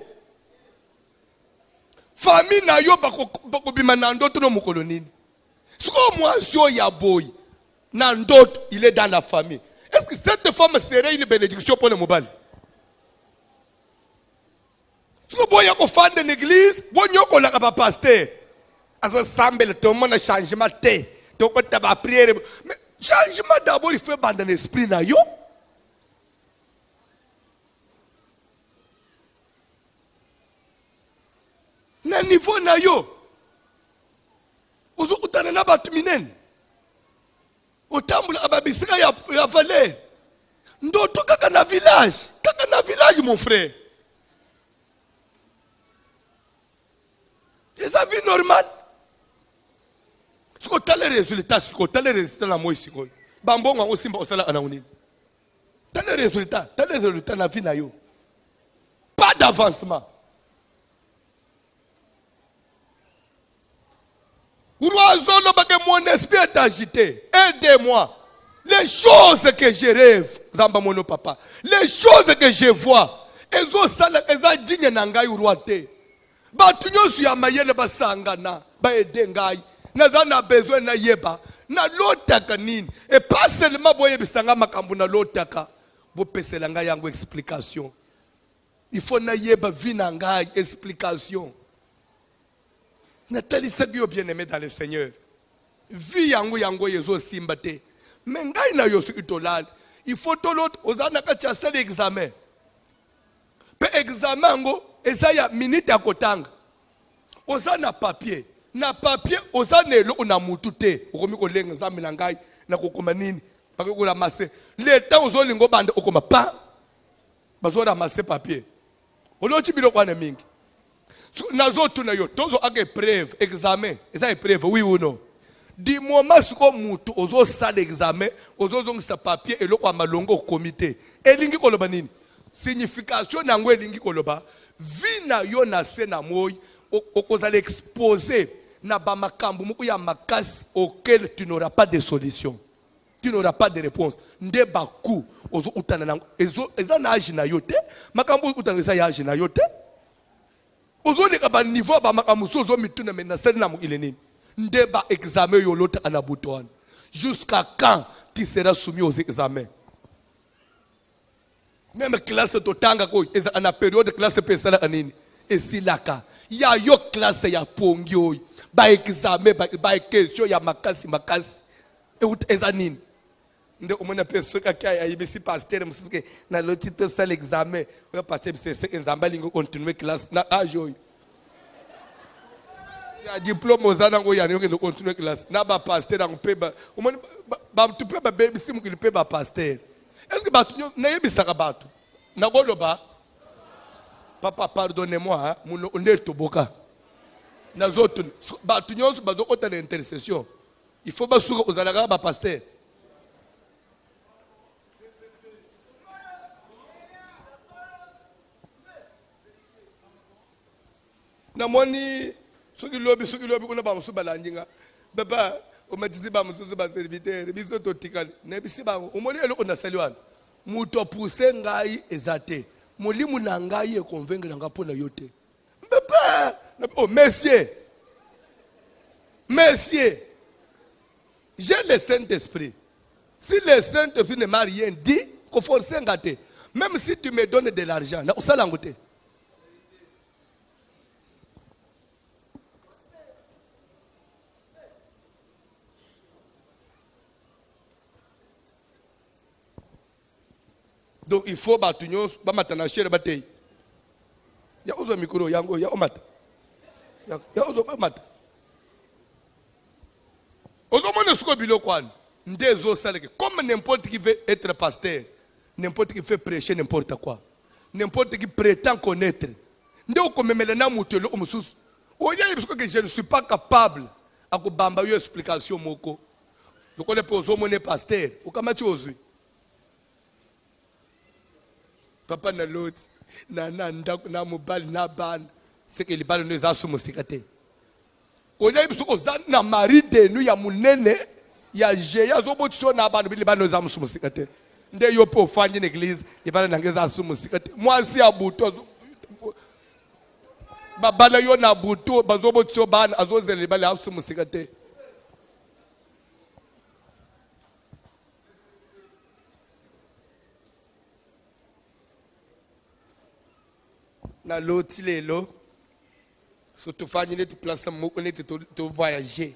famille na yo bakobima na ndoto no mokolo nini soko mwasi oyo ya boy na ndoto il est dans la famille. Est-ce que cette femme serait une bénédiction pour le mobile? Si vous voyez qu'on fait de l'église, vous voyez qu'on a un pasteur. Alors, semble tout le monde a changement de thé. Tout le monde a prié. Mais changement d'abord, il faut dans l'esprit. Na niveau na yo. Ozo kutana na batu minene. Otambula ababisika ya valer. Ndoto kaka na village. Kaka na village mon frère. C'est sa vie normale. Si vous avez les résultats, si vous avez les résultats, bambonga osimba osala anaunini. T'as les résultats dans la vie na yo. Pas d'avancement. Mon esprit est agité. Aidez-moi. Les choses que je rêve, Zamba mono papa. Les choses que je vois, elles ont sala, elles ont digné nangai uruate. Batu nyosu ya mayele basangana, ba ede ngai. Nazana besoin na yeba. Na lotaka nini. Et pas seulement boye bisanga makambu na lotaka. Bo pesela ngai yango explication. Il faut na yeba vi na ngai explication. Nathalie Sadio bien-aimé dans le Seigneur. Vi yango yango yezo simbate. Mais ngai na yosu itolal. Il faut to l'autre ozana ka tia sel examen. Pe examen ngo eza ya minute ya kotanga. Ozana papier. Na papier ozana elo na mutu te. Okomi ko lenga nzambe na ngai na kokoma nini? Ba ko la masse. Le temps ozolingo bande okoma pa. Bazo la masse papier. Oloti bilo kwa na mingi. Nazotu na yo tozo ake preuve examen eza épreuve oui ou non. Du moment siko mutu ozo sala examen ozo zongisa papier eloko ya malongo comité elingi koloba nini signification nango elingi koloba vi na yo na se na moi okozala exposé na ba makambo moko ya makasi auquel tu n'auras pas de solution, tu n'auras pas de réponse. Nde baku ozo utana nango eza na age na yo te makambo utana eza ya age na yo te ozo de ba niveau ba makambo ozo mituna mena sel na mo ilenini. Ndeba examen yolota anabutoan. Jusqu'à quand tu seras soumis aux examens? Même classe totanga ko eza na période de classe pesala anini. Et si laka ya yo classe ya pongi oy ba examen ba question ya makasi et eza nini? Nde omona personne ka ya ibisi pasteur msuke na lotito sala examen o pasteur c'est examen lingo continuer classe na ajoy. Il y a diplôme aux années où il y a une continue classe. N'a pas pasteur dans le pays. Tu peux pas baby si tu peux pas pasteur. Est-ce que tu n'as pas ça battu? N'a pas le bas. Papa pardonnez-moi, mon on est au boca. N'a autres battu nous bazo autant d'intercession. Il faut que vous allez avoir un pasteur. Namoni soki lobi kuna ba musu balandinga baba o matisi ba musu ba serviteur biso to tikali ne bisi ba o moni eloko na saliwana muto pousser ngai ezate mulimu na ngai e convaincre nga pona yote baba oh messieurs j'ai le Saint-Esprit. Si le Saint-Esprit ne m'a rien dit, qu'il faut forcer ngate. Même si tu me donnes de l'argent, na usala ngote. Donc il faut batunyo ba matana chere batei. Ya uzo mikro yango ya omata. Ya uzo ba mata. Comme n'importe qui veut être pasteur, n'importe qui veut prêcher n'importe quoi, n'importe qui prétend connaître. Je ne suis pas capable de vous une explication. Je connais pas aux pasteur. Papa na l'autre, na mobile na ban, c'est que les balles ne sont pas oya biso kozana mari de nu ya munene ya jeya zobotso na abantu bili bano za musumusika te nde yo pe ofanye na église ibana nangeza asumusika te mwasi ya buto babana yo na buto bazobotso bana azozele bali asumusika te na loti lelo surtout fanya neti place moko neti to voyager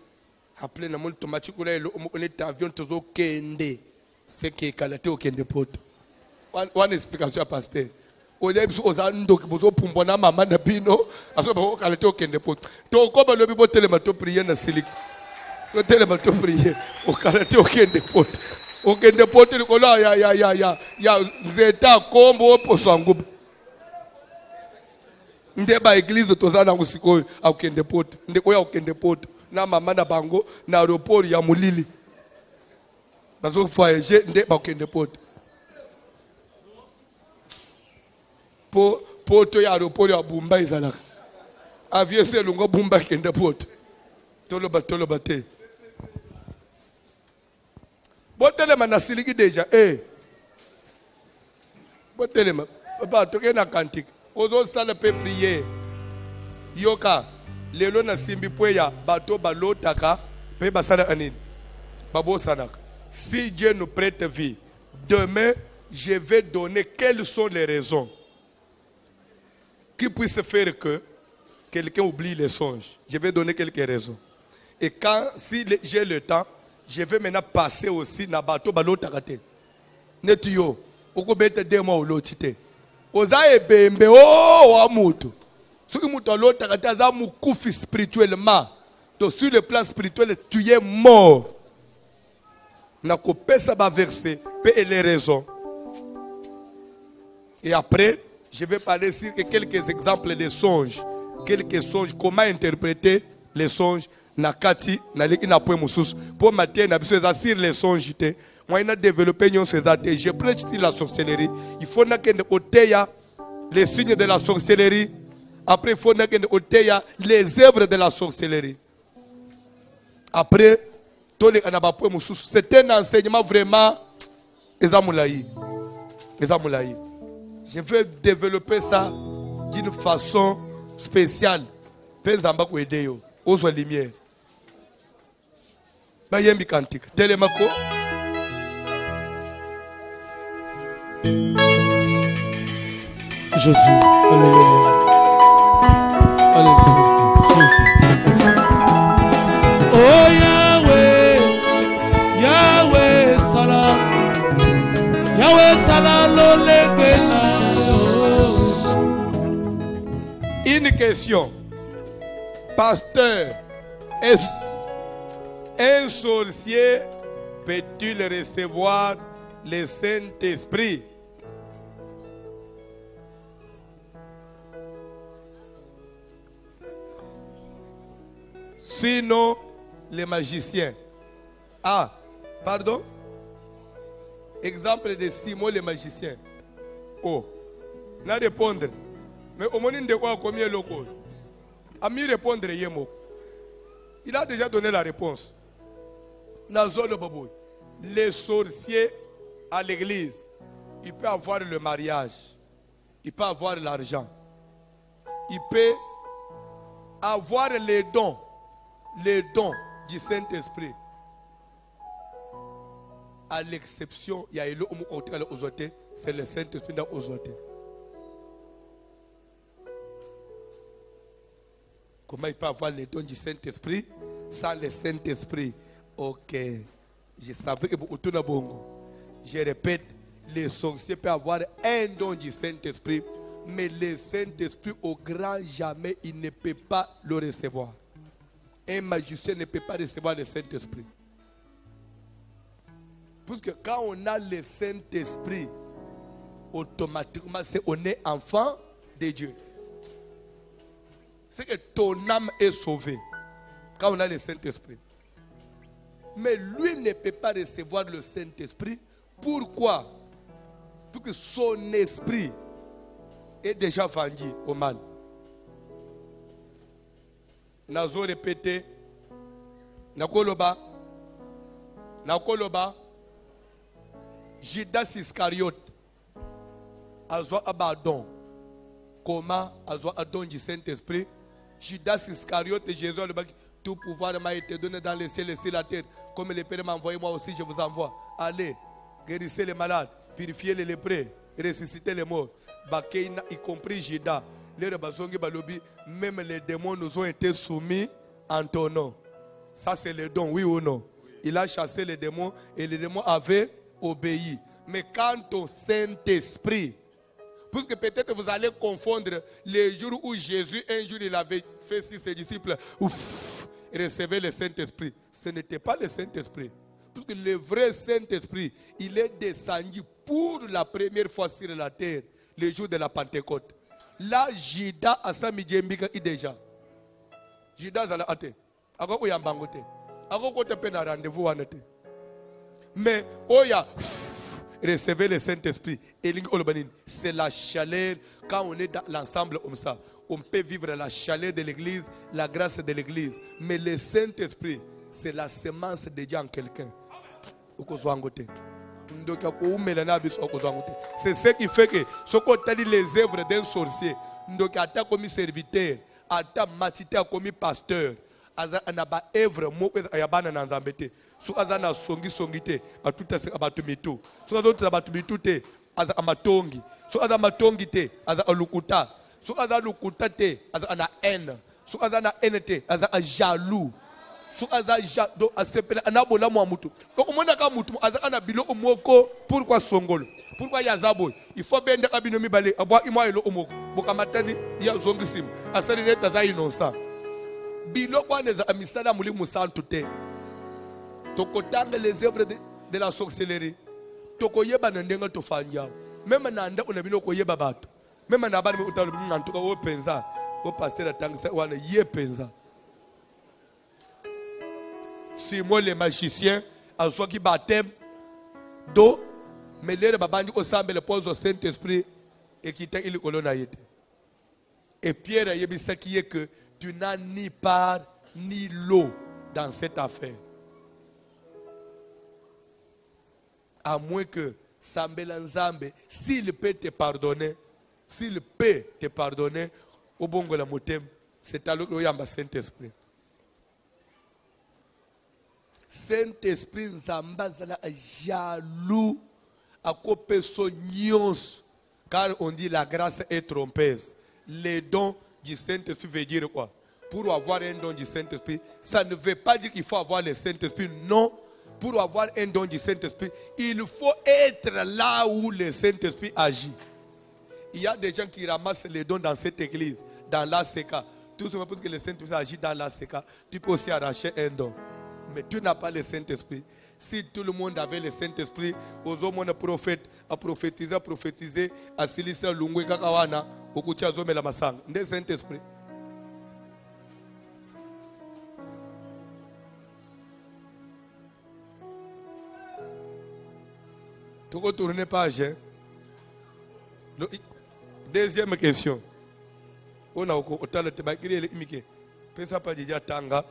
après na moli automatique là moko neti avion tozo kende c'est que kalate o kende poto one explication à pasteur oya biso ozando ki bozo pumbwa na mama na bino aso ba kalate o kende poto to ko ba lobi bo telema to prier na siliki to telema to prier o kalate o kende poto ko la ya zeta kombo poso ngubu ndeba église tozana ngusiko akende poto ndeko ya okende poto na mama na bango na aéroport ya mulili bazo voyager ndeba okende poto poto ya aéroport ya Bumba izalaka avion se lungo Bumba kende poto toloba te botelema na siliki déjà botelema papa tokena kantika ozo sala pe prier yoka lelo na simbi pweya bato balotaka pe basala anini babo sanaka. Si Dieu nous prête vie, demain je vais donner quelles sont les raisons qui puissent faire que quelqu'un oublie les songes. Je vais donner quelques raisons. Et quand si j'ai le temps, je vais maintenant passer aussi na bato balotaka te netuyo okobete demo olotite oza ebembe wa mutu soki mutu alotaka te aza mukufi spirituellement. Donc sur le plan spirituel tu es mort. Na kopesa ba verset et les raisons. Et après je vais parler sur quelques exemples de songes. Quelques songes, comment interpréter les songes na kati na leki na point mususu pour matin na biso sur les songes te. Moi, il a développé une société. Je prêche sur la sorcellerie. Il faut que les signes de la sorcellerie. Après, il faut que les œuvres de la sorcellerie. Après, c'est un enseignement vraiment. Je vais développer ça d'une façon spéciale. Penzamba ko aider yo. Ozo lumière. Ba yembi kantika. Telemako. Jésus, alléluia. Alléluia. Oh Yahweh, Yahweh Salah, Yahweh Salah l'olegena. Une question. Pasteur, est-ce un sorcier peut-il recevoir le Saint-Esprit? Sinon, les magiciens. Ah, pardon? Exemple de Simon le magicien. Oh, n'a répondre. Mais au moment de quoi combien local? A mis répondre yemo. Il a déjà donné la réponse. Les sorciers à l'église, il peut avoir le mariage, il peut avoir l'argent, il peut avoir les dons du Saint-Esprit. À l'exception, il y a eu c'est le Saint-Esprit dans aujourd'hui. Comment il peut avoir les dons du Saint-Esprit sans le Saint-Esprit? Ok. Je savais que beaucoup de bongo. Je répète, les sorciers peuvent avoir un don du Saint-Esprit, mais le Saint-Esprit au grand jamais, il ne peut pas le recevoir. Un magicien ne peut pas recevoir le Saint-Esprit. Parce que quand on a le Saint-Esprit, automatiquement, on est enfant de Dieu. C'est que ton âme est sauvée quand on a le Saint-Esprit. Mais lui ne peut pas recevoir le Saint-Esprit. Pourquoi? Parce que son esprit est déjà vendu au mal. Nazo répété. Nakoloba. Judas Iscariote. Azo abadon. Comment azo adon du Saint-Esprit? Judas Iscariote et Jésus le bac. Tout pouvoir m'a été donné dans les cieux et sur la terre. Comme le Père m'a envoyé, moi aussi je vous envoie. Allez, guérissez les malades, purifiez les lépreux, ressuscitez les morts. Bakeina, y compris Judas. Même les démons nous ont été soumis en ton nom. Ça c'est le don, oui ou non? Il a chassé les démons et les démons avaient obéi. Mais quant au Saint-Esprit, parce que peut-être vous allez confondre les jours où Jésus, un jour, il avait fait sur ses disciples, recevoir le Saint-Esprit. Ce n'était pas le Saint-Esprit. Parce que le vrai Saint-Esprit, il est descendu pour la première fois sur la terre, le jour de la Pentecôte. Là, Judas a sa midjembika déjà. Judas a la hâte. Ako uyambangote. Ako kote pena rendez-vous anete. Mais, oya, recevez le Saint-Esprit. C'est la chaleur. Quand on est dans l'ensemble comme ça, on peut vivre la chaleur de l'église, la grâce de l'église. Mais le Saint-Esprit, c'est la semence de Dieu en quelqu'un. C'est ce qui fait que ce qu'on a dit les œuvres d'un sorcier, donc à comme serviteur, à matité comme pasteur, à ba œuvre mo ayabana nanzambete. So azana songi songite atuta se abatumitu. So d'autres abatumitu te aza amatongi. So aza matongi te aza alukuta. So aza lukuta te aza ana haine. So aza na haine te aza jaloux. So aza jado asepela anabola mo mutu. Donc omona ka mutu aza ana bilo omoko pourquoi songolo? Pourquoi yazabo? Il faut benda kabino mibale abwa imo elo omoko. Bokamatani ya zongisim. Asali neta za innocent. Biloko aneza amisala muli musantu te. Tokotanga les œuvres de la sorcellerie. Tokoyeba nandenga tofanja. Même nanda unabino koyeba bato. Même na bani utalu ngantuka wo penza. Wo pasteur atangisa wana ye penza. Simon le magicien a soit qui baptême d'eau, mais les babandi au semble le pose au Saint-Esprit et qui t'a il colonnaïté. Et Pierre a dit ça qui est que tu n'as ni part ni l'eau dans cette affaire. À moins que Sambelanzambe, s'il peut te pardonner, au bon la motem, c'est à l'eau yamba Saint-Esprit. Saint-Esprit Nzambazala jaloux à couper son nyons, car on dit la grâce est trompeuse. Les dons du Saint-Esprit veut dire quoi? Pour avoir un don du Saint-Esprit, ça ne veut pas dire qu'il faut avoir le Saint-Esprit. Non, pour avoir un don du Saint-Esprit, il faut être là où le Saint-Esprit agit. Il y a des gens qui ramassent les dons dans cette église, dans l'ACK. Tout simplement parce que le Saint-Esprit agit dans l'ACK, tu peux aussi arracher un don. Mais tu n'as pas le Saint-Esprit. Si tout le monde avait le Saint-Esprit, aux hommes prophètes, à prophétiser, à silisa lungwe kakawana, au kucha zome la masang. Le Saint-Esprit. Tu retournes page. Hein? Deuxième question. On a au tal de bakiri et Mickey. Pesa pas déjà tanga.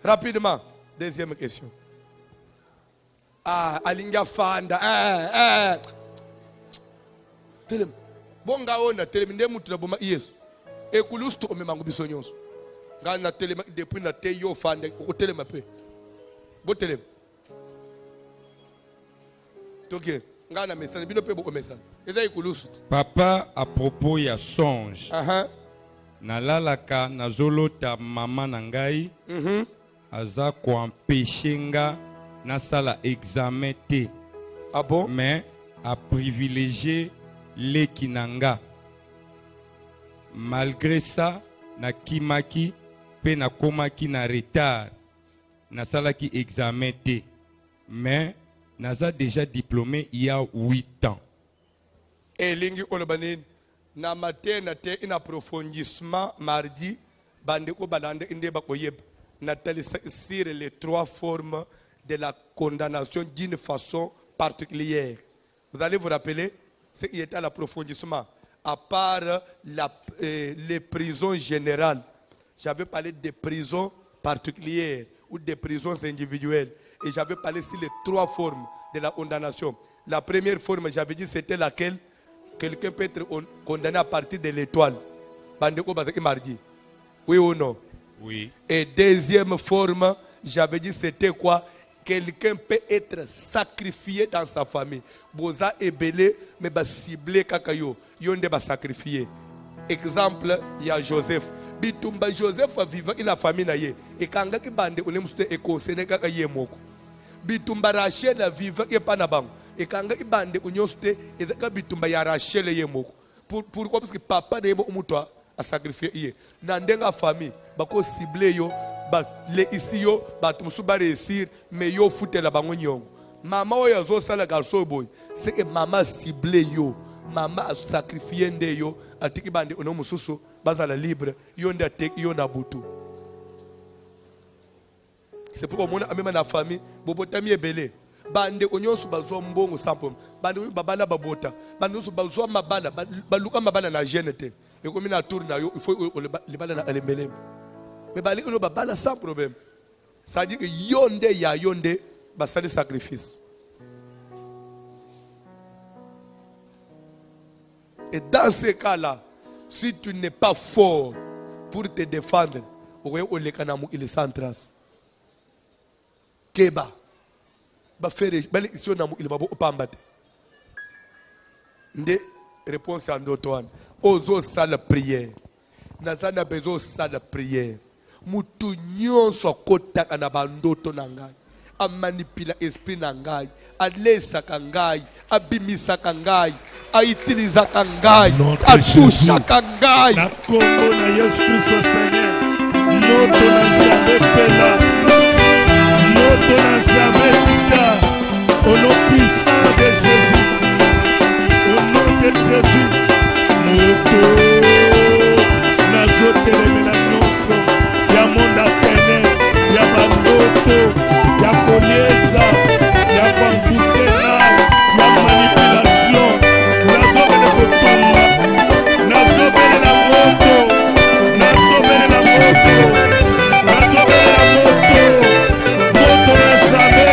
Rapidement. Deuxième question. Ah, Alinga Fanda. Telem. Bonga ona telem ndemu tunaboma Yesu. E kulustu o memangu bisonyonso. Nga na telem depuis na te yo Fanda o telem pe. Bo telem. Toke. Nga na message bino pe bo message. Eza e kulustu. Papa à propos ya songe. Nalalaka nazolota mama na ngai. Aza koempêcher nga nasala examen te. Ah bon? Mais a privilégié Lekinanga. Malgré ça, na kimaki pe na komaki na retard. Nasalaki examen te. Mais naza déjà diplômé il y a 8 ans. Et lingi olobanin na matin na te in approfondissement mardi bandeko balande inde bakoyeb na sur les 3 formes de la condamnation d'une façon particulière. Vous allez vous rappeler ce qui était à l'approfondissement. À part les prisons générales, j'avais parlé des prisons particulières ou des prisons individuelles. Et j'avais parlé sur les 3 formes de la condamnation. La première forme, j'avais dit, c'était laquelle quelqu'un peut être condamné à partir de l'étoile. Bandeko Bazaki mardi. Oui ou non? Oui. Et deuxième forme, j'avais dit, c'était quoi? Quelqu'un peut être sacrifié dans sa famille. Boza est belé, mais va cibler kakayo. Yonde va sacrifier. Exemple, il y a Joseph. Bitumba Joseph a vécu dans la famille naye. Et quand il bande, on est conseillé kakaye moko. Bitumba Rachel a vécu et pas na bang. Et quand il bande, on est et que bitumba ya Rachel ye moko. Pourquoi? Parce que papa de yebo umutoa a sacrifié. Nandenga famille, bako ciblé yo. Les ici yo batumsu ba réussir mais yo fouté la bango nyongo maman oyo zo sala garçon boy c'est que maman ciblé yo maman a sacrifié nde yo atiki bande ono mususu bazala libre yo nda tek yo na butu. C'est pourquoi mon ami na famille bobotami ebele bande onyosu bazwa mbongo sampo bande babana babota bande onyosu bazwa mabana baluka mabana na genete et comme na tour na yo il faut le bala na alembele. Mais bali uno babala sans problème. Ça dit que yonde ya yonde basali sacrifice. Et dans ces cas-là, si tu n'es pas fort pour te défendre, il est sans trace. Keba. Ba faire bali ici na il va pambate. Nde réponse en d'autres. Ozo sale prière. Nazana bezo sale prière. Mutu nyonso kotaka na bandoto na ngai a manipula esprit na ngai a lesaka ngai a bimisaka ngai a utilisaka ngai a touchaka ngai na kombo na Yesu Kristo Seigneur moto na Nzambe pela moto na Nzambe kuta au nom puissant de Jésus au nom de Jésus moto na zotelemela nyonso ya monde atene ya bandoto ya koliesa ya kwangutela ya manipulation nazobele kopamba nazobele na moto nazobele na moto nazobele na moto moto na Nzambe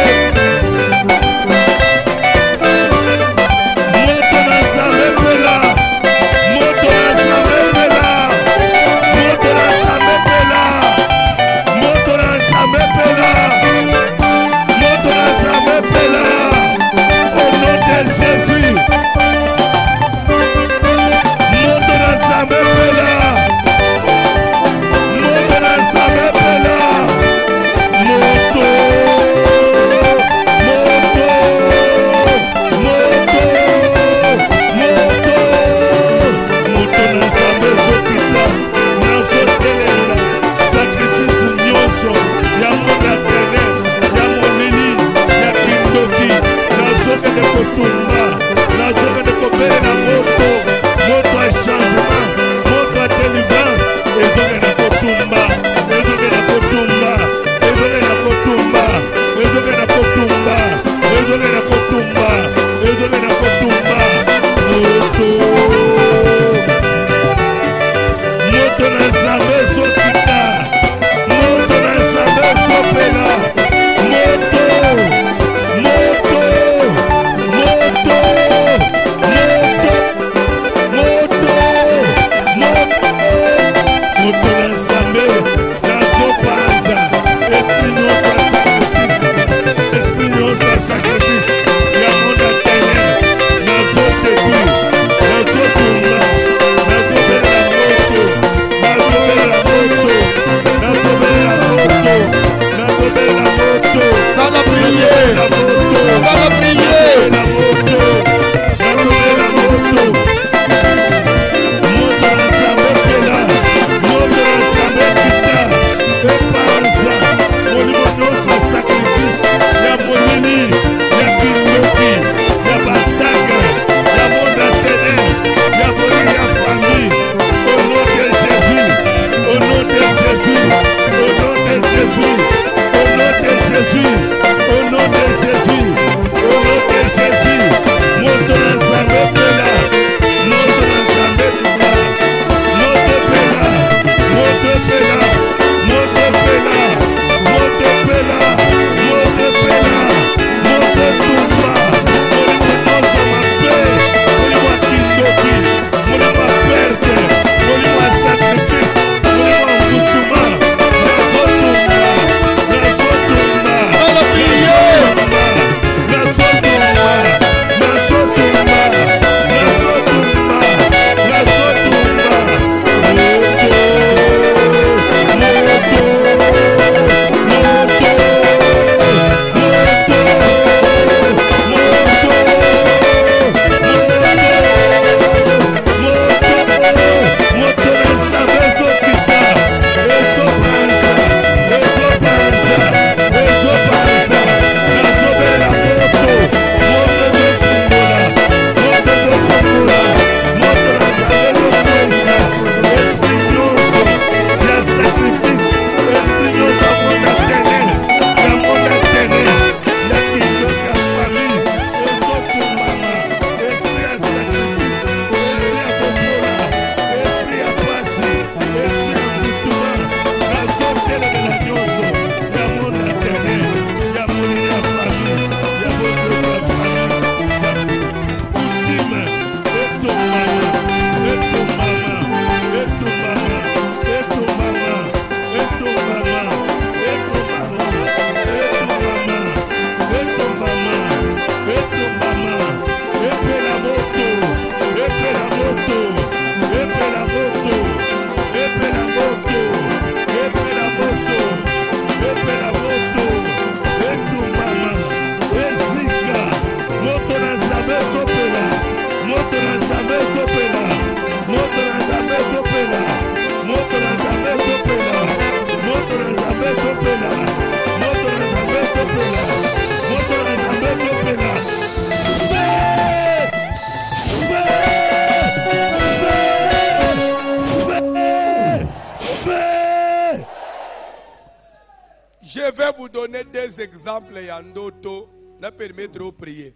donner des exemples yandoto na permettre de prier.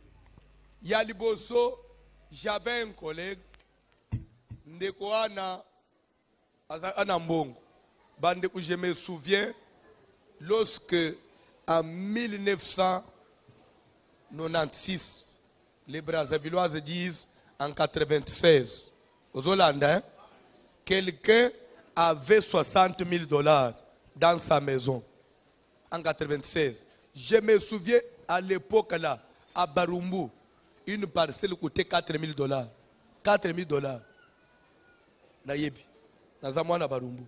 Yaliboso, j'avais un collègue ndeko ana mbongo. Bandeko, je me souviens lorsque en 1996 les Brazzavilloises disent en 96 aux Hollandais, quelqu'un avait $60,000 dans sa maison en 96. Je me souviens à l'époque là, à Barumbu, une parcelle coûtait $4,000. $4,000. Nayebi. Nazamwana Barumbu.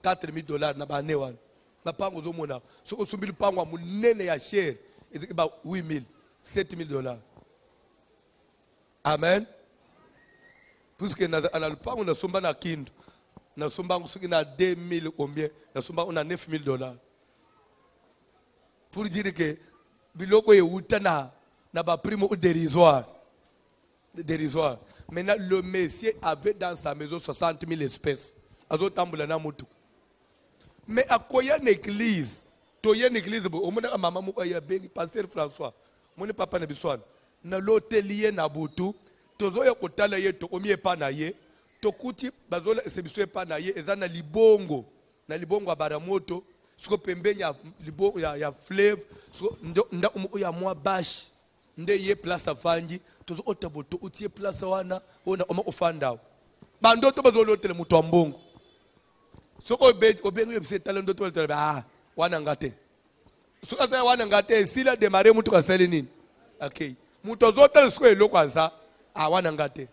$4,000 na banewan. Na pango zo mona. Soko sumbil pango munene ya share. It's about $8,000, $7,000. Amen. Puisque na le pango na somba na kindu. Na somba ngusuki na 2,000 combien? Na somba on a $9,000. Pour dire que biloko ye utana na ba primo dérisoire. Dérisoire. Maintenant le monsieur avait dans sa maison 60,000 espèces. Azo tambula na mutu. Mais à quoi y a une église? Toye une église au monde maman mo ya bengi pasteur François. Mon papa na biswana. Na l'hôtelier na butu. Tozo ya kotala ye to omie pa na ye. Tokuti bazola sebiso pa na ye ezana libongo. Na libongo baramoto. Siko pembeni ya libongo ya fleuve. Siko nda ya mwa bash. Nde ye place afanji. Tozo otaboto utie place wana ona oma ofanda. Bandoto bazolo tele mutu ambongo. Soko obengi yebise talendo to tele wana ngate. Soko sa wana ngate sila démarrer mutu kaseli nini? Okay. Mutu zote siko eloko aza wana ngate.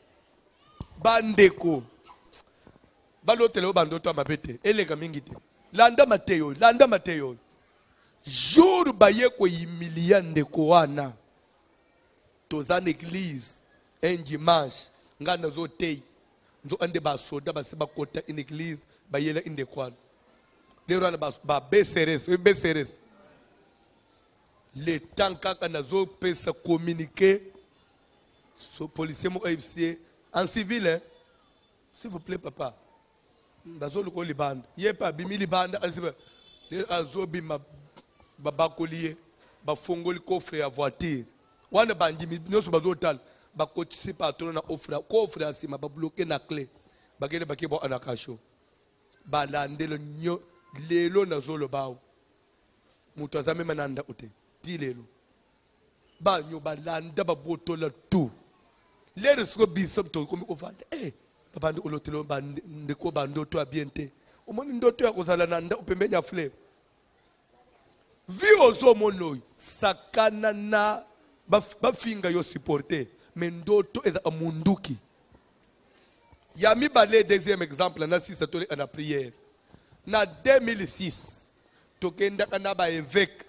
Bandeko. Balotele bandoto amabete elega mingi te. Landa Mateo. Jour baye ko yimilia ndeko wana. Tozana église un dimanche ngana zotei nzo ande ba soda ba seba kota in église ba yela inde kwana lero na ba beseres le temps kaka na zo pesa communiquer so policier mo FCA en civil hein? S'il vous plaît papa bazo ko libanda ye pa bimi libanda alisiba le azo bima ba collier ba fongoli coffre ya voiture wana bandimi nyoso bazotal bakotisi patron na offre asima ba bloquer na clé bagene bakebo anakasho balandelo nyo lelo na zolo bawo mutu azame mananda ute ti lelo banyo balanda babotola tout lero siko bishop to komi ofanda papa ndi olotelo bande ko bandoto abiente omoni ndoto ya kozala na nda upembenya fleur vi ozo monoi sakana na bafinga yo supporter mendoto eza amunduki ya mi balé deuxième exemple na si satole na prière na 2006 tokenda kana ba évêque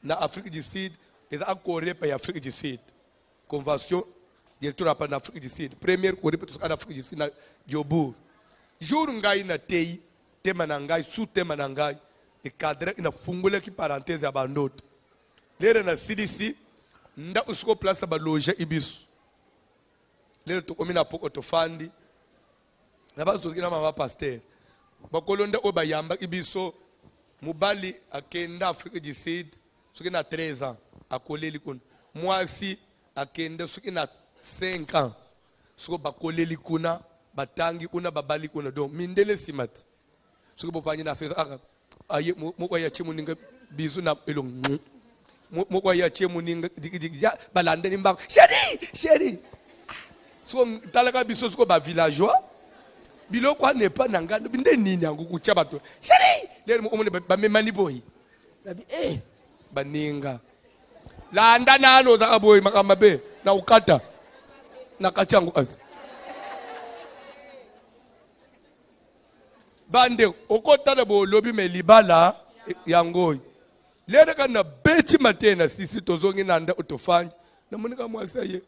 na Afrique du Sud eza akore pa ya Afrique du Sud convention directeur pa na Afrique du Sud première kore pa na Afrique du Sud na Jobour jour ngai na tei tema na ngai sous tema na ngai e cadre ina fungula ki parenthèse ya bandoto lere na CDC nda usiko place ba loge ibisu lero to komina poko to fandi na ba sokina mama pasteur bakolonda o bayamba ibiso mubali akenda Afrique du Sud sokina 13 ans akoleli kun mwasi akenda sokina 5 ans soko bakoleli kuna batangi kuna babali kuna donc mindele simat soko bofanya na sesa aye moko ya chimuninga bisu na elong moko ya chimuninga digi balanda ni mbako chéri soko talaka biso soko ba villageois biloko n'est pas nangando binde nini yangu kucha bato chéri lero omone ba memani boy nabi baninga landa nalo za boy makamabe na ukata na kachangu asi bande okotala bo lobi me libala yangoi lere kana beti matena sisi tozongi nanda utofanya na munika mwasaye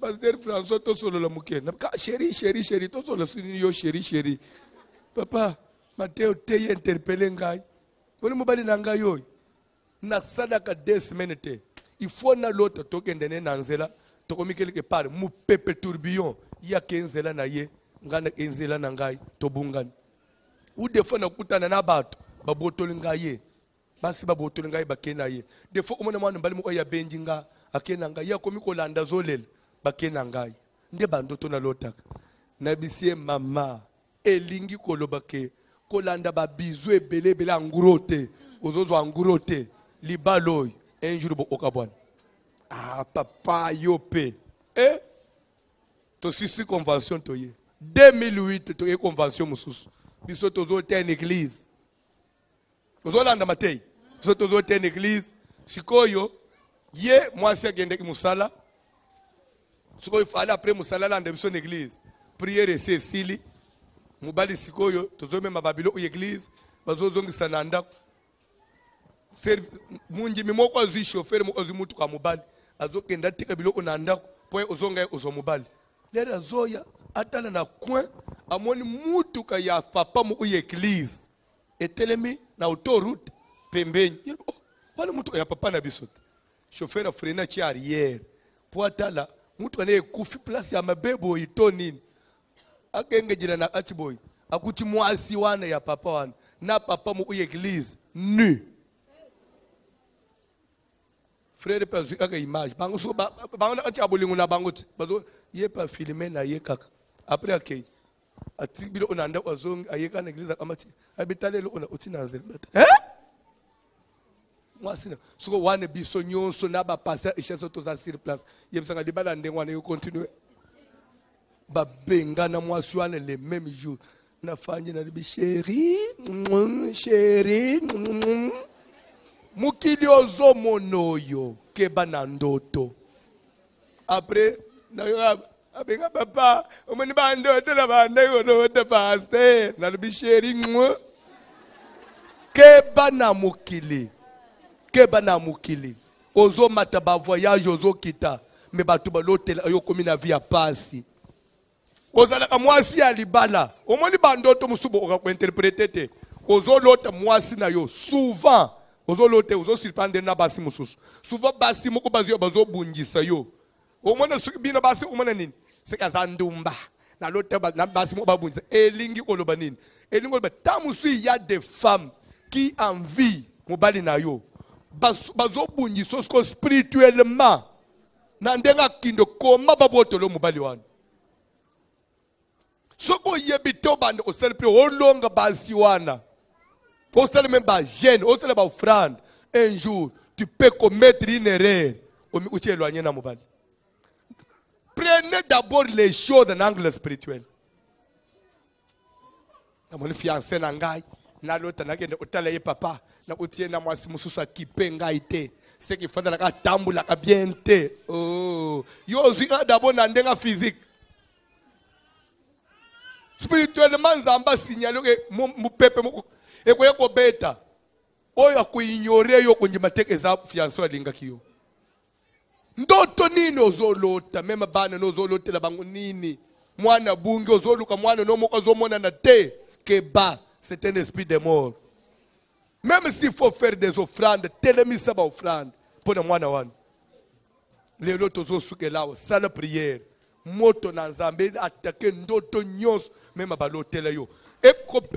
pasteur François to solo la mukena ka chéri to solo sini yo chéri papa Mateo te interpeller ngai boni mobali na ngai yo na sadaka des semaines te il faut na l'autre tokende na nzela tokomi quelque part mu pepe tourbillon ya kenzela na ye ngana kenzela na ngai tobungani ou des fois na kutana na bato babotoli ngai ye basi babotole ngai bakena ye des fois omona mwana mbali mo ya benji nga akena ngai ya komi kolanda zolela bakena ngai nde bandoto na lotaka na bisie mama elingi koloba ke kolanda babizu ebele angurote ozozo angurote libaloy un jour bo okabwana ah papa yope to sisi convention toye 2008 toye convention mususu biso tozo te en église ozolanda matei biso tozo te en église sikoyo ye mwasi agende musala sikoyo fale après musala landa biso en église prière c'est sili mubali sikoyo tozo mema babilo u église bazozongisa na ndako munji mimoko azi chauffeur mo azi mutu ka mubali azokenda tika bilo na ndako poe ozonga ozo mubali lera zoya atala na coin amoni mutu ka ya papa mu u église etelemi na autoroute pembeni wala mutu ya papa na bisote chauffeur frena chi arrière po atala mutu ane kufi place ya mabebo itonini akenge jina na achiboy akuti mwasi wana ya papa wana na papa mu église nu frère pas aka image bango so bango na achabolingo na bango bazo ye pa filmer na ye kaka après akei atibilo onanda wazongi ayeka na église amati abitalelo ona utinanze mwasi na soko wane biso nyonso na ba passer icheso to za sur place yebisanga libala ndengwana yo continue babenga na mwasi wana le même jour na fanye na bi chéri chéri mukili ozo monoyo keba na ndoto après na abenga papa omoni bandoto na bandoto no te pasteur na bi chéri keba na mukili ozo mata ba voyage ozo kita me batu ba l'hôtel ayo komi na vie ya pasi ozala ka mwasi ya libala omoni bandoto musubo oka interpréter te ozo lota mwasi na yo souvent ozo lote ozo surprendre na basi mususu souvent basi moko bazio bazo bungisa yo omona bino basi omona nini seka zandumba na lote na basi moko babungisa elingi koloba nini elingi koloba tamusu ya des femmes qui envie mobali na yo bazo bungisa sko spirituellement na ndenga kindo koma babotolo mobali wana soko yebito bande oselpe olonga basi wana osele même ba jeune osele ba offrande un jour tu peux commettre une erreur ou tu éloigné na mobali. Prenez d'abord les choses en angle spirituel. Na mon fiancé na ngai na lota na kende otala ye papa na utie na mwasi mususa kipenga ite c'est qu'il faudra ka tambula ka bien te oh yo zika d'abord na ndenga physique. Spirituellement nzamba signalo ke mu pepe mu ekoyeko beta oyo akuignore yo kunjimateke za fiancé walinga kiyo ndoto nini ozolota mema bana nozolotela bango nini mwana bungi ozoluka mwana no moko azomona na te keba c'est un esprit de mort. Même s'il faut faire des offrandes telemisa ba offrande pour mwana wana lelo tozosuke lao sala prière moto na nzambe attaquer ndoto nyos mema balotela yo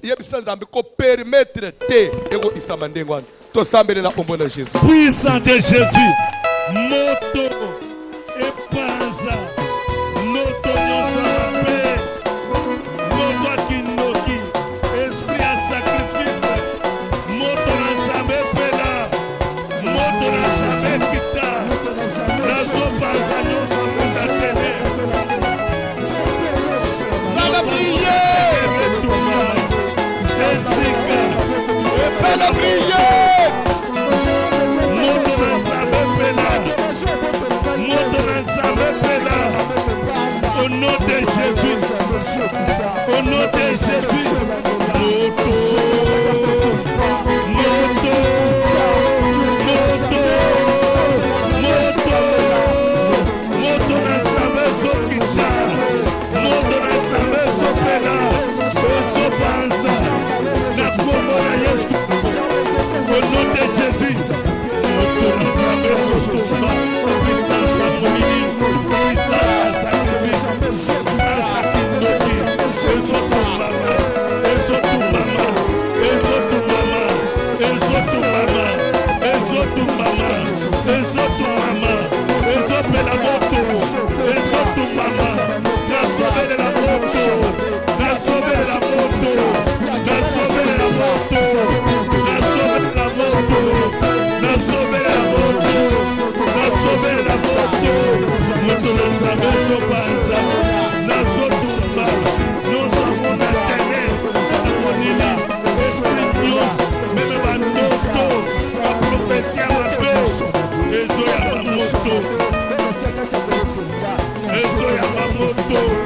yebisa nzambe ko permettre te ego isamande ngwana to sambele na ombo na Jésus puissant de Jésus moto epanza moto nyosabe moto akinoki esprit à sacrifice moto na nzambe pela moto na nzambe kita na zopanza nyosa tele la prière la prière au nom de Jésus au nom de Jésus ndoto